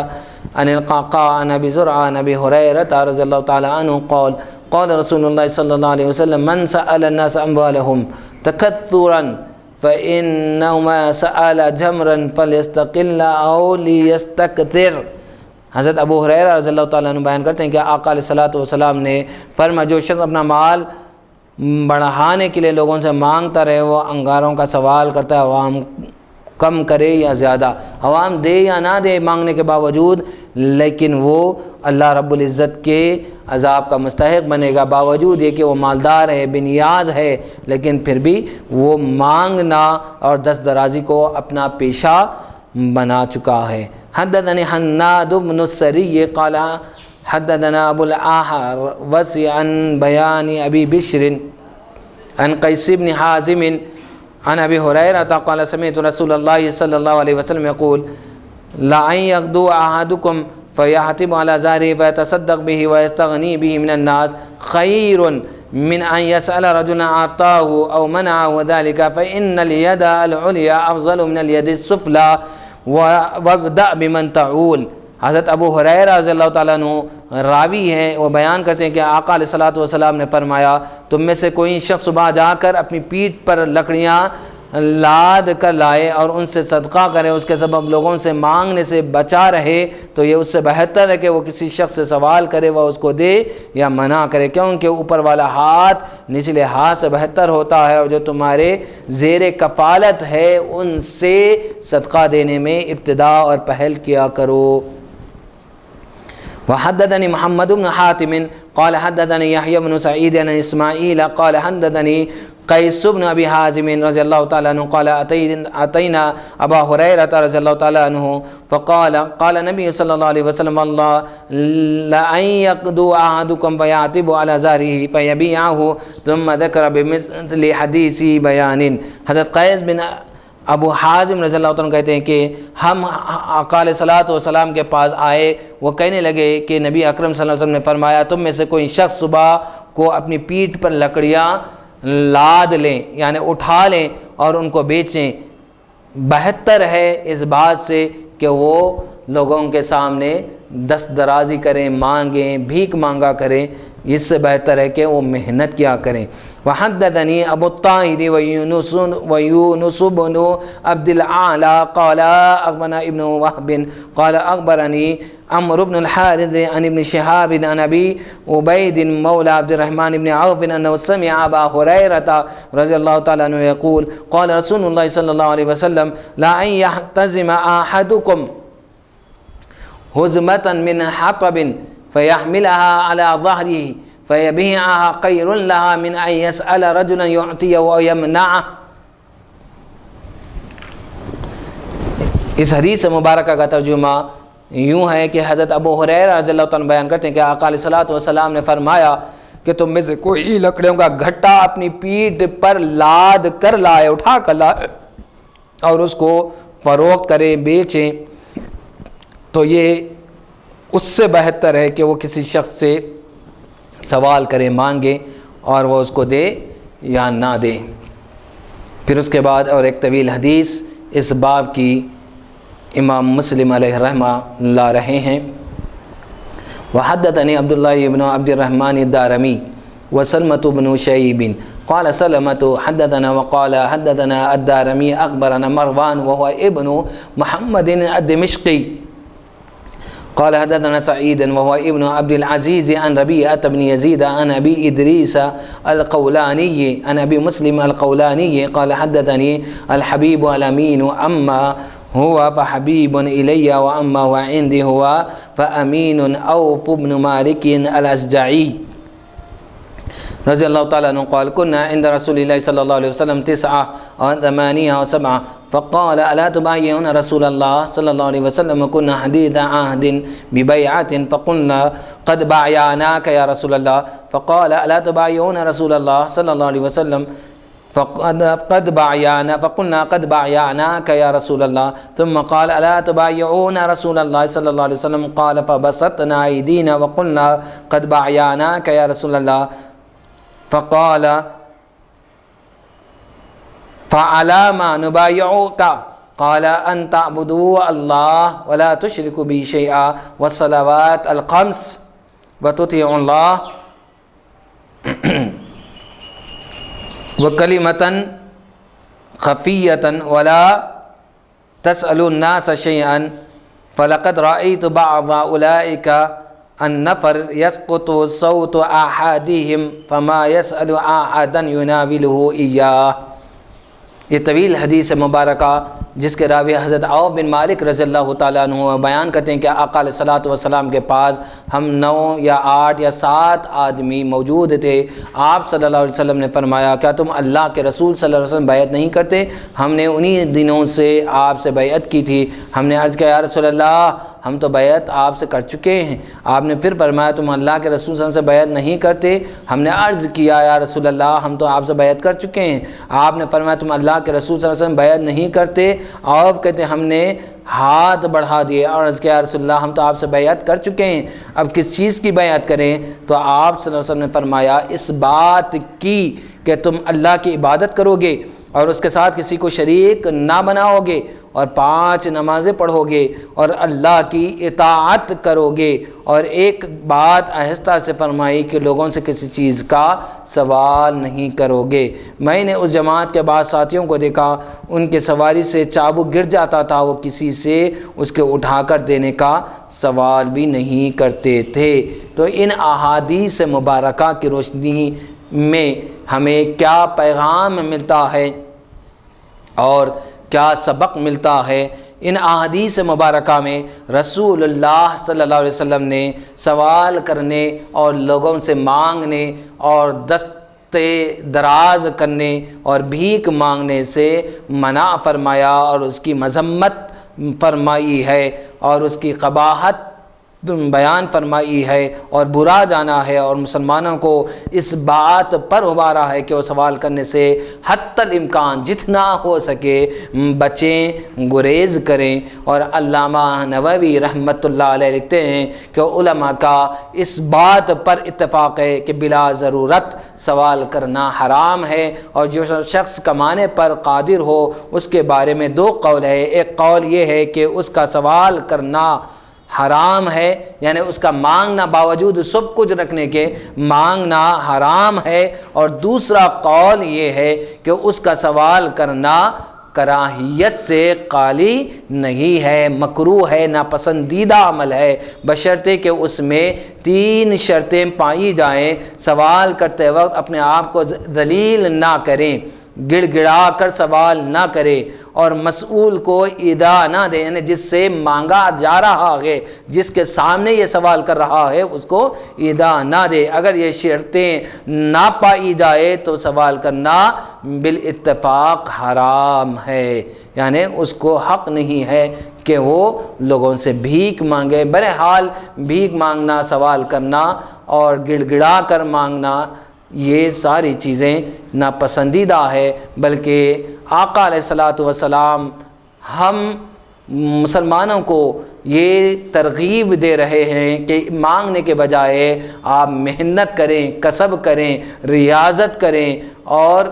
Speaker 1: عن القعقاع عن ابي زرعة عن ابي هريرة رضي الله تعالى عنه قال قال رسول الله صلى الله عليه وسلم من سأل الناس اموالهم تكثرا فإنما سأل جمرا فليستقل او ليستكثر۔ حضرت ابو ہریرہ رضی اللہ تعالیٰ عنہ بیان کرتے ہیں کہ آقا علیہ الصلوۃ والسلام نے فرمایا جو شخص اپنا مال بڑھانے کے لیے لوگوں سے مانگتا رہے وہ انگاروں کا سوال کرتا ہے، عوام کم کرے یا زیادہ، عوام دے یا نہ دے مانگنے کے باوجود، لیکن وہ اللہ رب العزت کے عذاب کا مستحق بنے گا باوجود یہ کہ وہ مالدار ہے، بے نیاز ہے، لیکن پھر بھی وہ مانگنا اور دست درازی کو اپنا پیشہ بنا چکا ہے۔ حدثني حناد بن السری قال حدثنا ابو الاحوص عن بیان ابی بشر عن قیس بن حازم عن ابی ہریرہ قال سمعت رسول اللہ صلی اللہ علیہ وسلم يقول لأن يغدو احدكم فيحتب على زاره فيتصدق به ويستغني به من الناس خير من ان يسأل رجلا اعطاه او منعه ذلك فإن اليد العليا افضل من اليد السفلى وابدأ بمن تعول۔ حضرت ابو ہریرہ رضی اللہ تعالیٰ عنہ راوی ہیں، وہ بیان کرتے ہیں کہ آقا علیہ الصلوۃ والسلام نے فرمایا تم میں سے کوئی شخص صبح جا کر اپنی پیٹھ پر لکڑیاں لاد کر لائے اور ان سے صدقہ کرے، اس کے سبب لوگوں سے مانگنے سے بچا رہے، تو یہ اس سے بہتر ہے کہ وہ کسی شخص سے سوال کرے، وہ اس کو دے یا منع کرے، کیونکہ اوپر والا ہاتھ نچلے ہاتھ سے بہتر ہوتا ہے، اور جو تمہارے زیر کفالت ہے ان سے صدقہ دینے میں ابتدا اور پہل کیا کرو۔ وحدثني محمد بن حاتم قال حدثني يحيى بن سعيد عن اسماعيل قال حدثني قيس بن ابي حازم رضي الله تعالى عنه قال اتينا ابا هريره رضي الله تعالى عنه فقال قال النبي صلى الله عليه وسلم الله لأن يقدو احدكم فيعتب على زاره فيبيعه ثم ذكر بمثل حديث بيان۔ حضرت قیس بن ابو حازم رضی اللہ عنہ کہتے ہیں کہ ہم آقا علیہ الصلوۃ والسلام کے پاس آئے، وہ کہنے لگے کہ نبی اکرم صلی اللہ علیہ وسلم نے فرمایا تم میں سے کوئی شخص صبح کو اپنی پیٹھ پر لکڑیاں لاد لیں یعنی اٹھا لیں اور ان کو بیچیں، بہتر ہے اس بات سے کہ وہ لوگوں کے سامنے دست درازی کریں، مانگیں، بھیک مانگا کریں، اس سے بہتر ہے کہ وہ محنت کیا کریں۔ وحدثني ابو الطاهر ويونس بن عبد الاعلى قال اخبرنا ابن وهب قال اخبرني عمرو بن الحارث عن ابن شهاب عن ابي عبيد مولى عبد الرحمن بن عوف انه سمع ابا هريره رضي الله تعالى عنه يقول قال رسول الله صلى الله عليه وسلم لا ان يحتزم احدكم هزمة من حطب فيحملها على ظهره فيبيعها خير لها من أن يسأل رجلا يعطيه ويمنعه۔ اس حدیث مبارکہ کا ترجمہ یوں ہے کہ حضرت ابو ہریرہ رضی اللہ عنہ بیان کرتے ہیں کہ آقا علیہ الصلوۃ والسلام نے فرمایا کہ تم میں سے کوئی لکڑیوں کا گھٹا اپنی پیٹھ پر لاد کر لائے، اٹھا کر لائے اور اس کو فروخت کرے، بیچیں، تو یہ اس سے بہتر ہے کہ وہ کسی شخص سے سوال کرے، مانگے اور وہ اس کو دے یا نہ دے۔ پھر اس کے بعد اور ایک طویل حدیث اس باب کی امام مسلم علیہ رحمہ لا رہے ہیں۔ وحدثني عبد الله بن عبد الرحمن الدارمي وسلمة بن شيب قال سلمة حدثنا وقال حدثنا الدارمي أخبرنا مروان وهو ابن محمد الدمشقي قال حدثنا سعيد وهو ابن عبد العزيز عن ربيعة بن يزيد عن أبي إدريس القولاني عن أبي مسلم القولاني قال حدثني الحبيب الأمين أما هو فحبيب إلي وأما هو عندي هو فأمين أوف بن مالك الأشجعي رضي الله تعالى عنه قال كنا عند رسول الله صلى الله عليه وسلم 9 أو 8 أو 7 فقال ألا تبايعون رسول الله صلى الله عليه وسلم كنا حديث عهد ببيعة فقلنا قد بايعناك يا رسول الله فقال ألا تبايعون رسول الله صلى الله عليه وسلم فقلنا قد بايعناك يا رسول الله ثم قال ألا تبايعون رسول الله صلى الله عليه وسلم قال فبسطنا أيدينا وقلنا قد بايعناك يا رسول الله فقال فعلى ما نبايعك قال أن تعبدوا الله ولا تشركوا به شيئا والصلوات الخمس وتطيعوا الله وكلمة خفية ولا تسألوا الناس شيئا فلقد رأيت بعض أولئك النفر يسقط صوت أحدهم فما يسأل أحدا يناوله إياه۔ یہ طویل حدیث مبارکہ جس کے راوی حضرت عوف بن مالک رضی اللہ تعالیٰ عنہ بیان کرتے ہیں کہ آقا علیہ الصلوۃ والسلام کے پاس ہم 9 یا 8 یا 7 آدمی موجود تھے۔ آپ صلی اللہ علیہ وسلم نے فرمایا کیا تم اللہ کے رسول صلی اللہ علیہ وسلم بیعت نہیں کرتے؟ ہم نے انہی دنوں سے آپ سے بیعت کی تھی۔ ہم نے عرض کیا یا رسول اللہ ہم تو بیعت آپ سے کر چکے ہیں۔ آپ نے پھر فرمایا تم اللہ کے رسول صلی اللہ علیہ وسلم سے بیعت نہیں کرتے؟ ہم نے عرض کیا یا رسول اللہ ہم تو آپ سے بیعت کر چکے ہیں۔ آپ نے فرمایا تم اللہ کے رسول صلی اللہ علیہ وسلم بیعت نہیں کرتے؟ اور کہتے ہم نے ہاتھ بڑھا دیے اور عرض کیا یا رسول اللہ ہم تو آپ سے بیعت کر چکے ہیں، اب کس چیز کی بیعت کریں؟ تو آپ صلی اللہ علیہ وسلم نے فرمایا اس بات کی کہ تم اللہ کی عبادت کرو گے اور اس کے ساتھ کسی کو شریک نہ بناؤ گے اور 5 نمازیں پڑھو گے اور اللہ کی اطاعت کرو گے، اور ایک بات آہستہ سے فرمائی کہ لوگوں سے کسی چیز کا سوال نہیں کرو گے۔ میں نے اس جماعت کے بعد ساتھیوں کو دیکھا، ان کے سواری سے چابک گر جاتا تھا، وہ کسی سے اس کے اٹھا کر دینے کا سوال بھی نہیں کرتے تھے۔ تو ان احادیث مبارکہ کی روشنی میں ہمیں کیا پیغام ملتا ہے اور کیا سبق ملتا ہے؟ ان احادیث مبارکہ میں رسول اللہ صلی اللہ علیہ وسلم نے سوال کرنے اور لوگوں سے مانگنے اور دست دراز کرنے اور بھیک مانگنے سے منع فرمایا اور اس کی مذمت فرمائی ہے اور اس کی قباحت بیان فرمائی ہے اور برا جانا ہے، اور مسلمانوں کو اس بات پر ابھارا ہے کہ وہ سوال کرنے سے حتی الامکان جتنا ہو سکے بچیں، گریز کریں۔ اور علامہ نووی رحمۃ اللہ علیہ لکھتے ہیں کہ علماء کا اس بات پر اتفاق ہے کہ بلا ضرورت سوال کرنا حرام ہے، اور جو شخص کمانے پر قادر ہو اس کے بارے میں 2 قول ہے۔ ایک قول یہ ہے کہ اس کا سوال کرنا حرام ہے، یعنی اس کا مانگنا باوجود سب کچھ رکھنے کے مانگنا حرام ہے، اور دوسرا قول یہ ہے کہ اس کا سوال کرنا کراہیت سے خالی نہیں ہے، مکروہ ہے، ناپسندیدہ عمل ہے، بشرطے کہ اس میں 3 شرطیں پائی جائیں۔ سوال کرتے وقت اپنے آپ کو ذلیل نہ کریں، گڑ گڑا کر سوال نہ کرے، اور مسئول کو ادا نہ دے، یعنی جس سے مانگا جا رہا ہے، جس کے سامنے یہ سوال کر رہا ہے اس کو ادا نہ دے۔ اگر یہ شرطیں نہ پائی جائے تو سوال کرنا بالاتفاق حرام ہے، یعنی اس کو حق نہیں ہے کہ وہ لوگوں سے بھیک مانگے۔ بہرحال بھیک مانگنا، سوال کرنا اور گڑ گڑا کر مانگنا، یہ ساری چیزیں ناپسندیدہ ہے، بلکہ آقا علیہ الصلوۃ والسلام ہم مسلمانوں کو یہ ترغیب دے رہے ہیں کہ مانگنے کے بجائے آپ محنت کریں، کسب کریں، ریاضت کریں اور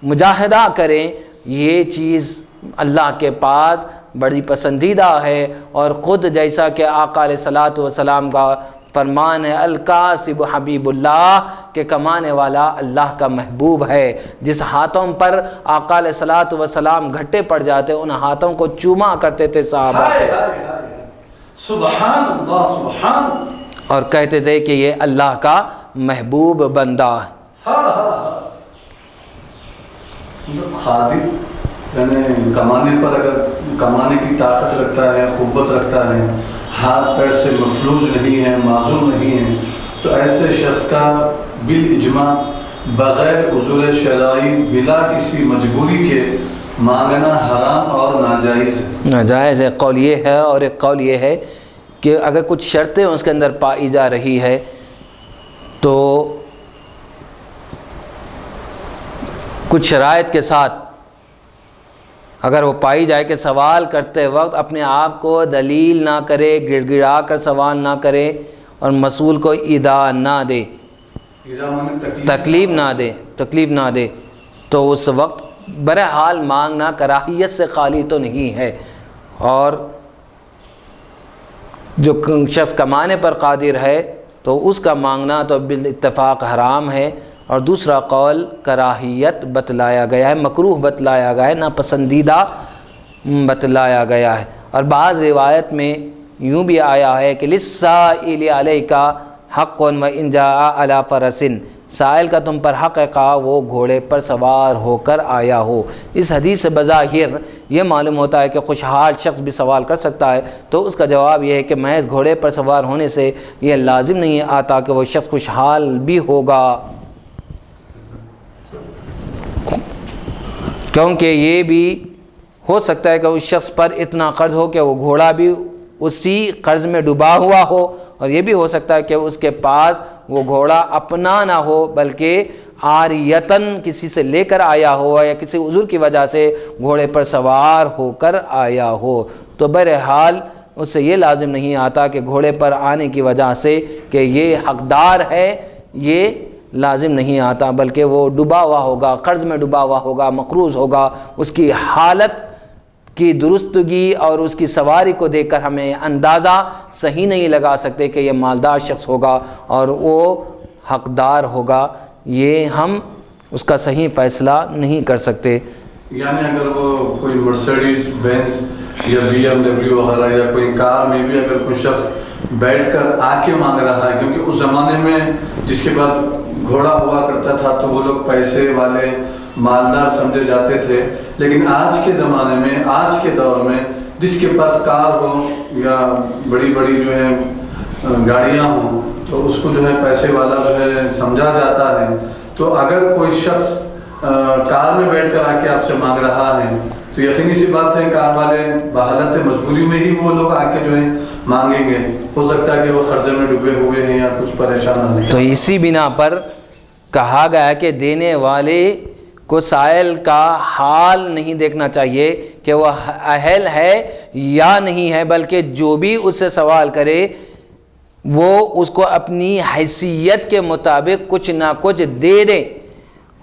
Speaker 1: مجاہدہ کریں۔ یہ چیز اللہ کے پاس بڑی پسندیدہ ہے، اور خود جیسا کہ آقا علیہ الصلوۃ والسلام کا فرمان ہے، الکاسب حبیب اللہ، کہ کمانے والا اللہ کا محبوب ہے۔ جس ہاتھوں پر آقا علیہ الصلوۃ والسلام گھٹے پڑ جاتے ان ہاتھوں کو چوما کرتے تھے صحابہ،
Speaker 2: سبحان اللہ سبحان اللہ،
Speaker 1: اور کہتے تھے کہ یہ اللہ کا محبوب بندہ ہے۔
Speaker 2: خادم یعنی کمانے پر اگر کمانے کی طاقت رکھتا ہے، قوت رکھتا ہے، ہاتھ پیر سے مفلوج نہیں ہے، معذور نہیں ہے، تو ایسے شخص کا بالاجماع بغیر عذر شرعی بلا کسی مجبوری کے مانگنا حرام اور ناجائز ہے۔
Speaker 1: ناجائز ہے، قول یہ ہے، اور ایک قول یہ ہے کہ اگر کچھ شرطیں اس کے اندر پائی جا رہی ہے تو کچھ شرائط کے ساتھ اگر وہ پائی جائے کہ سوال کرتے وقت اپنے آپ کو دلیل نہ کرے، گڑ گڑا کر سوال نہ کرے اور مسئول کو ادا نہ دے، تکلیف نہ دے، تو اس وقت بہرحال مانگنا کراہیت سے خالی تو نہیں ہے، اور جو شخص کمانے پر قادر ہے تو اس کا مانگنا تو بالاتفاق حرام ہے، اور دوسرا قول کراہیت بتلایا گیا ہے، مکروہ بتلایا گیا ہے، ناپسندیدہ بتلایا گیا ہے۔ اور بعض روایت میں یوں بھی آیا ہے کہ للسائل علیک حق وان جاء علی فرس، سائل کا تم پر حق ہے خواہ وہ گھوڑے پر سوار ہو کر آیا ہو۔ اس حدیث سے بظاہر یہ معلوم ہوتا ہے کہ خوشحال شخص بھی سوال کر سکتا ہے، تو اس کا جواب یہ ہے کہ محض گھوڑے پر سوار ہونے سے یہ لازم نہیں آتا کہ وہ شخص خوشحال بھی ہوگا، کیونکہ یہ بھی ہو سکتا ہے کہ اس شخص پر اتنا قرض ہو کہ وہ گھوڑا بھی اسی قرض میں ڈوبا ہوا ہو، اور یہ بھی ہو سکتا ہے کہ اس کے پاس وہ گھوڑا اپنا نہ ہو بلکہ عاریتاً کسی سے لے کر آیا ہو، یا کسی عذر کی وجہ سے گھوڑے پر سوار ہو کر آیا ہو۔ تو بہرحال اس سے یہ لازم نہیں آتا کہ گھوڑے پر آنے کی وجہ سے کہ یہ حقدار ہے، یہ لازم نہیں آتا، بلکہ وہ ڈوبا ہوا ہوگا، قرض میں ڈوبا ہوا ہوگا، مقروض ہوگا، اس کی حالت کی درستگی اور اس کی سواری کو دیکھ کر ہمیں اندازہ صحیح نہیں لگا سکتے کہ یہ مالدار شخص ہوگا اور وہ حقدار ہوگا، یہ ہم اس کا صحیح فیصلہ نہیں کر سکتے۔
Speaker 2: یعنی اگر وہ کوئی مرسڈیز بینز یا BMW وغیرہ یا کوئی کار میں بھی اگر کوئی شخص بیٹھ کر آ کے مانگ رہا ہے، کیونکہ اس زمانے میں جس کے بعد گھوڑا ہوا کرتا تھا تو وہ لوگ پیسے والے مالدار سمجھے جاتے تھے، لیکن آج کے زمانے میں، آج کے دور میں جس کے پاس کار ہو یا بڑی بڑی جو ہے گاڑیاں ہوں تو اس کو جو ہے پیسے والا جو ہے سمجھا جاتا ہے۔ تو اگر کوئی شخص کار میں بیٹھ کر آ کے آپ سے مانگ رہا ہے تو یقینی سی بات ہے کار والے بحالت مجبوری میں ہی وہ لوگ آ کے جو ہے مانگیں گے، ہو سکتا ہے کہ وہ قرضے میں ڈوبے ہوئے ہیں یا کچھ پریشان ہیں۔
Speaker 1: تو اسی بنا پر کہا گیا کہ دینے والے کو سائل کا حال نہیں دیکھنا چاہیے کہ وہ اہل ہے یا نہیں ہے، بلکہ جو بھی اس سے سوال کرے وہ اس کو اپنی حیثیت کے مطابق کچھ نہ کچھ دے دے،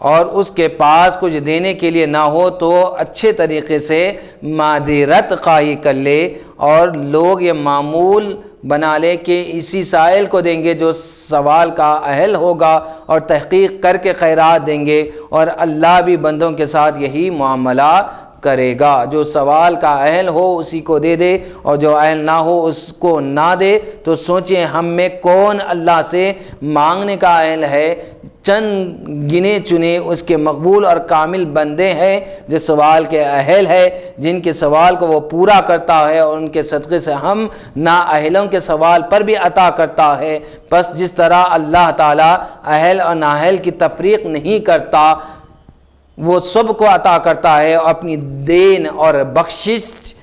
Speaker 1: اور اس کے پاس کچھ دینے کے لیے نہ ہو تو اچھے طریقے سے معذرت خواہی کر لے، اور لوگ یہ معمول بنا لے کہ اسی سائل کو دیں گے جو سوال کا اہل ہوگا، اور تحقیق کر کے خیرات دیں گے، اور اللہ بھی بندوں کے ساتھ یہی معاملہ کرے گا، جو سوال کا اہل ہو اسی کو دے دے اور جو اہل نہ ہو اس کو نہ دے۔ تو سوچیں ہم میں کون اللہ سے مانگنے کا اہل ہے؟ چند گنے چنے اس کے مقبول اور کامل بندے ہیں جو سوال کے اہل ہے، جن کے سوال کو وہ پورا کرتا ہے، اور ان کے صدقے سے ہم نااہلوں کے سوال پر بھی عطا کرتا ہے۔ بس جس طرح اللہ تعالیٰ اہل اور نااہل کی تفریق نہیں کرتا، وہ سب کو عطا کرتا ہے، اور اپنی دین اور بخشش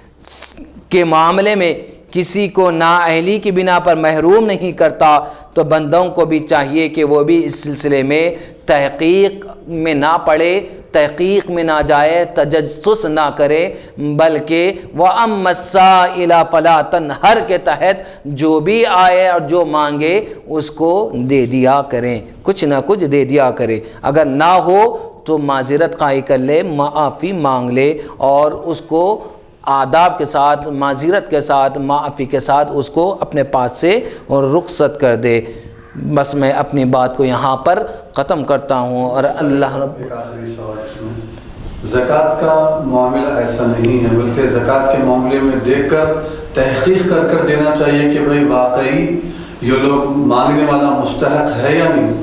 Speaker 1: کے معاملے میں کسی کو نااہلی کی بنا پر محروم نہیں کرتا، تو بندوں کو بھی چاہیے کہ وہ بھی اس سلسلے میں تحقیق میں نہ پڑے، تحقیق میں نہ جائے، تجسس نہ کرے، بلکہ وَأَمَّا السَّائِلَ فَلَا تَنْهَرْ کے تحت جو بھی آئے اور جو مانگے اس کو دے دیا کریں، کچھ نہ کچھ دے دیا کرے۔ اگر نہ ہو تو معذرت خواہی کر لے، معافی مانگ لے، اور اس کو آداب کے ساتھ، معذرت کے ساتھ، معافی کے ساتھ اس کو اپنے پاس سے اور رخصت کر دے۔ بس میں اپنی بات کو یہاں پر ختم کرتا ہوں، اور اللہ رب
Speaker 2: ایک آخری سوال سنیں۔ زکوٰۃ کا معاملہ ایسا نہیں ہے، بلکہ زکوٰۃ کے معاملے میں دیکھ کر تحقیق کر کر دینا چاہیے کہ بھئی واقعی یہ لوگ مانگنے والا مستحق ہے یا نہیں۔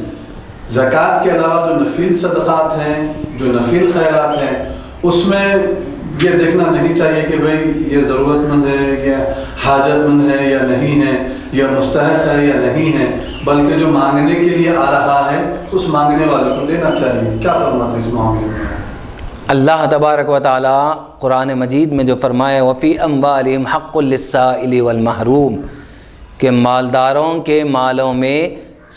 Speaker 2: زکوٰۃ کے علاوہ جو نفیل صدقات ہیں، جو نفیل خیرات ہیں، اس میں یہ دیکھنا نہیں چاہیے کہ بھئی یہ ضرورت مند ہے یا حاجت مند ہے یا نہیں ہے، یا مستحق ہے یا نہیں ہے، بلکہ جو مانگنے کے لیے آ رہا ہے اس مانگنے والے کو دینا چاہیے۔ کیا فرماتے ہیں اس معاملے میں؟
Speaker 1: اللہ تبارک و تعالی قرآن مجید میں جو فرمایا وَفِي أَمْوَالِهِمْ حَقٌّ لِلسَّائِلِ وَالْمَحْرُومِ، کہ مالداروں کے مالوں میں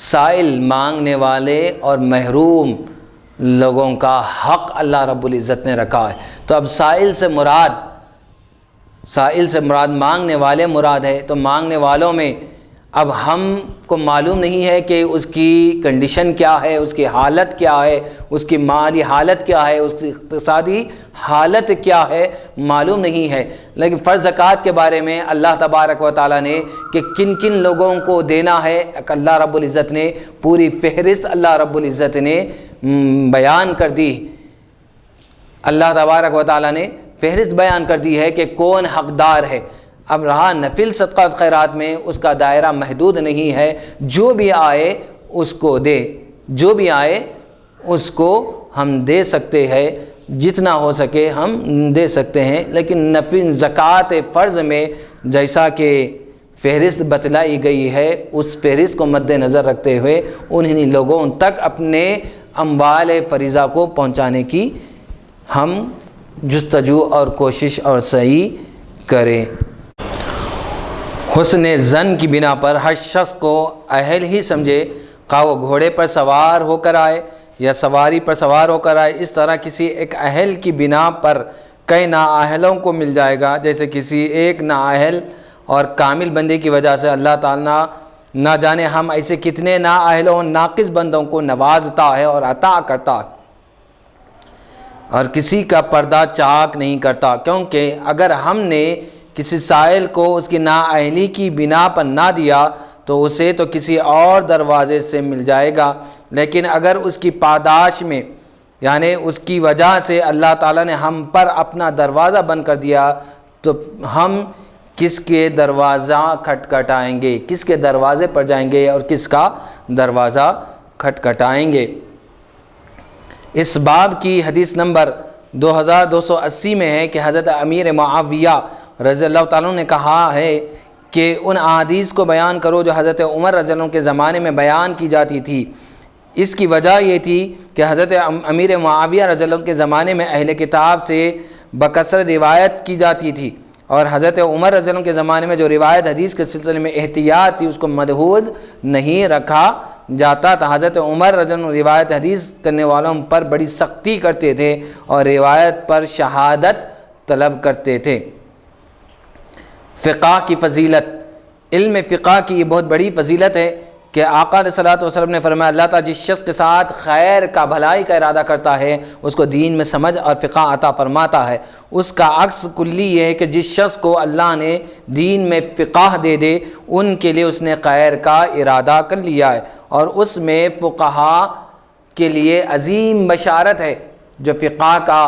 Speaker 1: سائل مانگنے والے اور محروم لوگوں کا حق اللہ رب العزت نے رکھا ہے۔ تو اب سائل سے مراد مانگنے والے مراد ہے، تو مانگنے والوں میں اب ہم کو معلوم نہیں ہے کہ اس کی کنڈیشن کیا ہے، اس کی حالت کیا ہے، اس کی مالی حالت کیا ہے، اس کی اقتصادی حالت کیا ہے، معلوم نہیں ہے۔ لیکن فرض زکوٰۃ کے بارے میں اللہ تبارک و تعالیٰ نے کہ کن کن لوگوں کو دینا ہے، اللہ رب العزت نے پوری فہرست اللہ رب العزت نے بیان کر دی۔ اللہ تبارک و تعالیٰ نے فہرست بیان کر دی ہے کہ کون حقدار ہے۔ اب رہا نفل صدقات خیرات میں اس کا دائرہ محدود نہیں ہے، جو بھی آئے اس کو دے، جو بھی آئے اس کو ہم دے سکتے ہیں، جتنا ہو سکے ہم دے سکتے ہیں۔ لیکن نفل زکوٰۃ فرض میں جیسا کہ فہرست بتلائی گئی ہے، اس فہرست کو مد نظر رکھتے ہوئے انہی لوگوں تک اپنے اموال فریضہ کو پہنچانے کی ہم جستجو اور کوشش اور سعی کریں۔ حسن زن کی بنا پر ہر شخص کو اہل ہی سمجھے، خواہ وہ گھوڑے پر سوار ہو کر آئے یا سواری پر سوار ہو کر آئے، اس طرح کسی ایک اہل کی بنا پر کئی نااہلوں کو مل جائے گا، جیسے کسی ایک نااہل اور کامل بندے کی وجہ سے اللہ تعالیٰ نہ جانے ہم ایسے کتنے نااہلوں ناقص بندوں کو نوازتا ہے اور عطا کرتا ہے۔ اور کسی کا پردہ چاک نہیں کرتا، کیونکہ اگر ہم نے کسی سائل کو اس کی نااہلی کی بنا پر نہ دیا تو اسے تو کسی اور دروازے سے مل جائے گا، لیکن اگر اس کی پاداش میں یعنی اس کی وجہ سے اللہ تعالیٰ نے ہم پر اپنا دروازہ بند کر دیا تو ہم کس کے دروازہ کھٹکھٹائیں گے، کس کے دروازے پر جائیں گے اور کس کا دروازہ کھٹکھٹائیں گے۔ اس باب کی حدیث نمبر 2280 میں ہے کہ حضرت امیر معاویہ رضی اللہ تعالیٰ نے کہا ہے کہ ان احادیث کو بیان کرو جو حضرت عمر رضی اللہ عنہ کے زمانے میں بیان کی جاتی تھی۔ اس کی وجہ یہ تھی کہ حضرت امیر معاویہ رضی اللہ عنہ کے زمانے میں اہل کتاب سے بکثرت روایت کی جاتی تھی، اور حضرت عمر رضی اللہ عنہ کے زمانے میں جو روایت حدیث کے سلسلے میں احتیاط تھی اس کو ملحوظ نہیں رکھا جاتا تھا۔ حضرت عمر رضی اللہ عنہ روایت حدیث کرنے والوں پر بڑی سختی کرتے تھے اور روایت پر شہادت طلب کرتے تھے۔ فقہ کی فضیلت، علم فقہ کی یہ بہت بڑی فضیلت ہے کہ آقا علیہ الصلوۃ والسلام نے فرمایا اللہ تعالیٰ جس شخص کے ساتھ خیر کا بھلائی کا ارادہ کرتا ہے اس کو دین میں سمجھ اور فقہ عطا فرماتا ہے۔ اس کا عکس کلی یہ ہے کہ جس شخص کو اللہ نے دین میں فقہ دے دے ان کے لیے اس نے خیر کا ارادہ کر لیا ہے، اور اس میں فقہا کے لیے عظیم بشارت ہے جو فقہ کا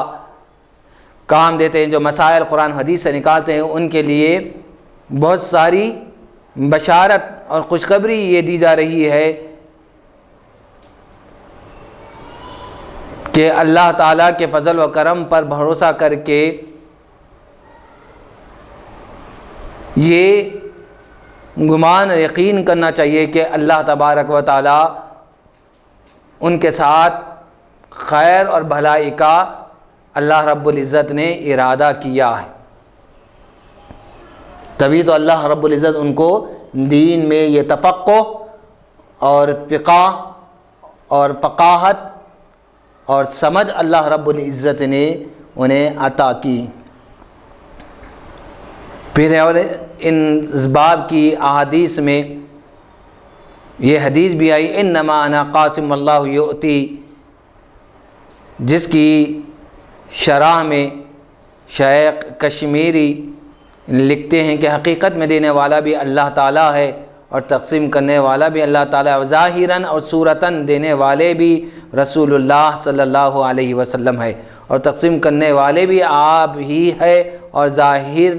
Speaker 1: کام دیتے ہیں، جو مسائل قرآن حدیث سے نکالتے ہیں، ان کے لیے بہت ساری بشارت اور خوشخبری یہ دی جا رہی ہے کہ اللہ تعالیٰ کے فضل و کرم پر بھروسہ کر کے یہ گمان اور یقین کرنا چاہیے کہ اللہ تبارک و تعالیٰ ان کے ساتھ خیر اور بھلائی کا اللہ رب العزت نے ارادہ کیا ہے، تبھی تو اللہ رب العزت ان کو دین میں یہ تفقہ اور فقہ اور فقاہت اور سمجھ اللہ رب العزت نے انہیں عطا کی۔ پھر اور اس باب کی احادیث میں یہ حدیث بھی آئی انما انا قاسم اللہ یؤتی، جس کی شرح میں شیخ کشمیری لکھتے ہیں کہ حقیقت میں دینے والا بھی اللہ تعالیٰ ہے اور تقسیم کرنے والا بھی اللہ تعالیٰ ہے، ظاہراً اور صورتاً دینے والے بھی رسول اللہ صلی اللہ علیہ وسلم ہے، اور تقسیم کرنے والے بھی آپ ہی ہے، اور ظاہر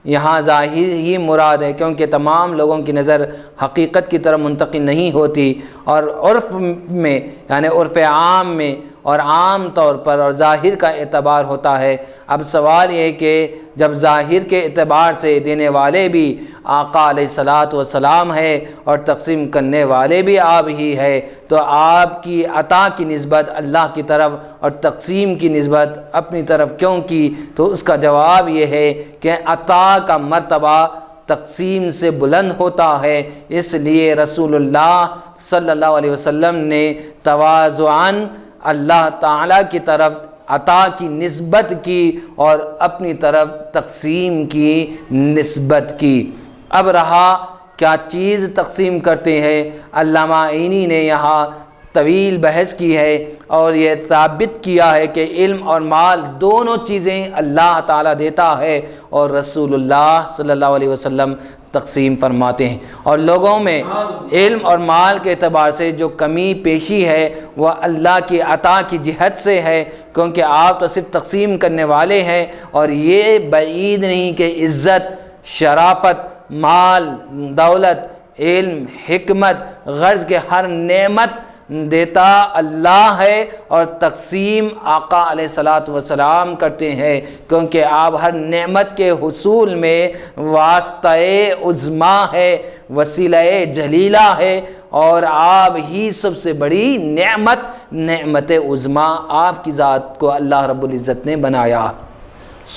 Speaker 1: یہاں ظاہر ہی مراد ہے کیونکہ تمام لوگوں کی نظر حقیقت کی طرف منتقل نہیں ہوتی، اور عرف میں یعنی عرف عام میں اور عام طور پر اور ظاہر کا اعتبار ہوتا ہے۔ اب سوال یہ ہے کہ جب ظاہر کے اعتبار سے دینے والے بھی آقا علیہ الصلوۃ والسلام ہے اور تقسیم کرنے والے بھی آپ ہی ہے، تو آپ کی عطا کی نسبت اللہ کی طرف اور تقسیم کی نسبت اپنی طرف کیوں کی؟ تو اس کا جواب یہ ہے کہ عطا کا مرتبہ تقسیم سے بلند ہوتا ہے، اس لیے رسول اللہ صلی اللہ علیہ وسلم نے تواضعاً اللہ تعالیٰ کی طرف عطا کی نسبت کی اور اپنی طرف تقسیم کی نسبت کی۔ اب رہا کیا چیز تقسیم کرتے ہیں، علامہ عینی نے یہاں طویل بحث کی ہے اور یہ ثابت کیا ہے کہ علم اور مال دونوں چیزیں اللہ تعالیٰ دیتا ہے اور رسول اللہ صلی اللہ علیہ وسلم تقسیم فرماتے ہیں، اور لوگوں میں علم اور مال کے اعتبار سے جو کمی پیشی ہے وہ اللہ کی عطا کی جہت سے ہے، کیونکہ آپ تو صرف تقسیم کرنے والے ہیں، اور یہ بعید نہیں کہ عزت، شرافت، مال، دولت، علم، حکمت، غرض کے ہر نعمت دیتا اللہ ہے اور تقسیم آقا علیہ الصلوۃ والسلام کرتے ہیں، کیونکہ آپ ہر نعمت کے حصول میں واسطہ عظمیٰ ہے، وسیلہ جلیلہ ہے، اور آپ ہی سب سے بڑی نعمت عظمیٰ آپ کی ذات کو اللہ رب العزت نے بنایا۔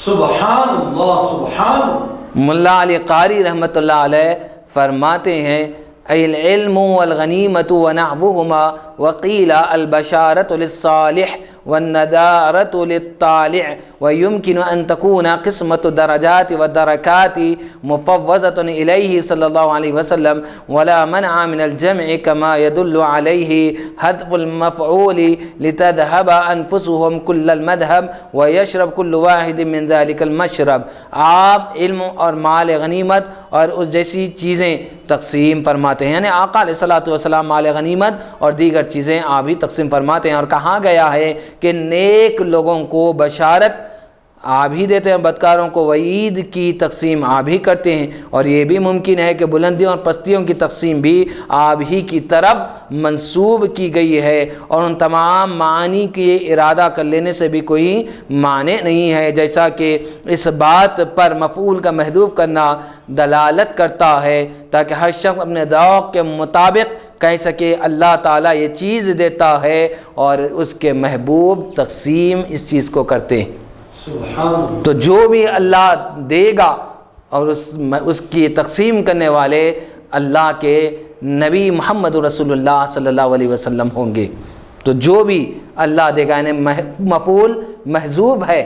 Speaker 2: سبحان اللہ سبحان اللہ۔
Speaker 1: ملا علی قاری رحمۃ اللہ علیہ فرماتے ہیں العلم والغنیمۃ ونحوہما وقیل البشارۃ للصالح والنذارة للطالع ويمكن أن تكون قسمة الدرجات والدركات مفوضة إليه صلى الله عليه وسلم ولا منع من الجمع كما يدل عليه حذف المفعول لتذهب أنفسهم كل المذهب ويشرب كل واحد من ذلك المشرب. آپ علم اور مال غنیمت اور اس جیسی چیزیں تقسیم فرماتے ہیں، یعنی آقا علیہ الصلوۃ والسلام مال غنیمت اور دیگر چیزیں آپ ہی تقسیم فرماتے ہیں. اور کہا گیا ہے کہ نیک لوگوں کو بشارت آپ ہی دیتے ہیں، بدکاروں کو وعید کی تقسیم آپ ہی کرتے ہیں. اور یہ بھی ممکن ہے کہ بلندیوں اور پستیوں کی تقسیم بھی آپ ہی کی طرف منسوب کی گئی ہے، اور ان تمام معانی کی ارادہ کر لینے سے بھی کوئی معنی نہیں ہے، جیسا کہ اس بات پر مفعول کا محذوف کرنا دلالت کرتا ہے تاکہ ہر شخص اپنے ذوق کے مطابق کہہ سکے اللہ تعالیٰ یہ چیز دیتا ہے اور اس کے محبوب تقسیم اس چیز کو کرتے ہیں. تو جو بھی اللہ دے گا اور اس کی تقسیم کرنے والے اللہ کے نبی محمد رسول اللہ صلی اللہ علیہ وسلم ہوں گے. تو جو بھی اللہ دے گا، یعنی مفعول محذوف ہے،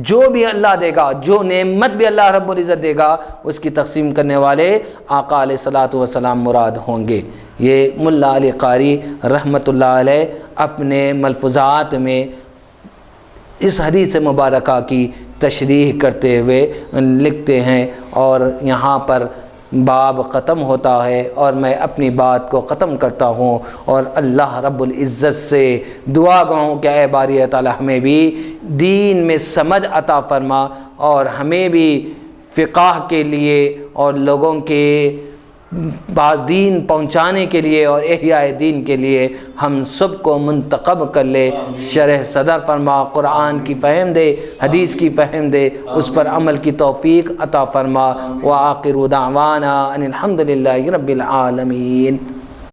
Speaker 1: جو بھی اللہ دے گا، جو نعمت بھی اللہ رب العزت دے گا، اس کی تقسیم کرنے والے آقا علیہ الصلوۃ والسلام مراد ہوں گے. یہ ملا علی قاری رحمۃ اللہ علیہ اپنے ملفوظات میں اس حدیث مبارکہ کی تشریح کرتے ہوئے لکھتے ہیں. اور یہاں پر باب ختم ہوتا ہے اور میں اپنی بات کو ختم کرتا ہوں اور اللہ رب العزت سے دعا گو ہوں کہ اے باری تعالی ہمیں بھی دین میں سمجھ عطا فرما اور ہمیں بھی فقہ کے لیے اور لوگوں کے بعض دین پہنچانے کے لیے اور احیاء دین کے لیے ہم سب کو منتخب کر لے. شرح صدر فرما، قرآن کی فہم دے، حدیث کی فہم دے، اس پر عمل کی توفیق عطا فرما. وآخر دعوانا ان الحمد للہ رب العالمین.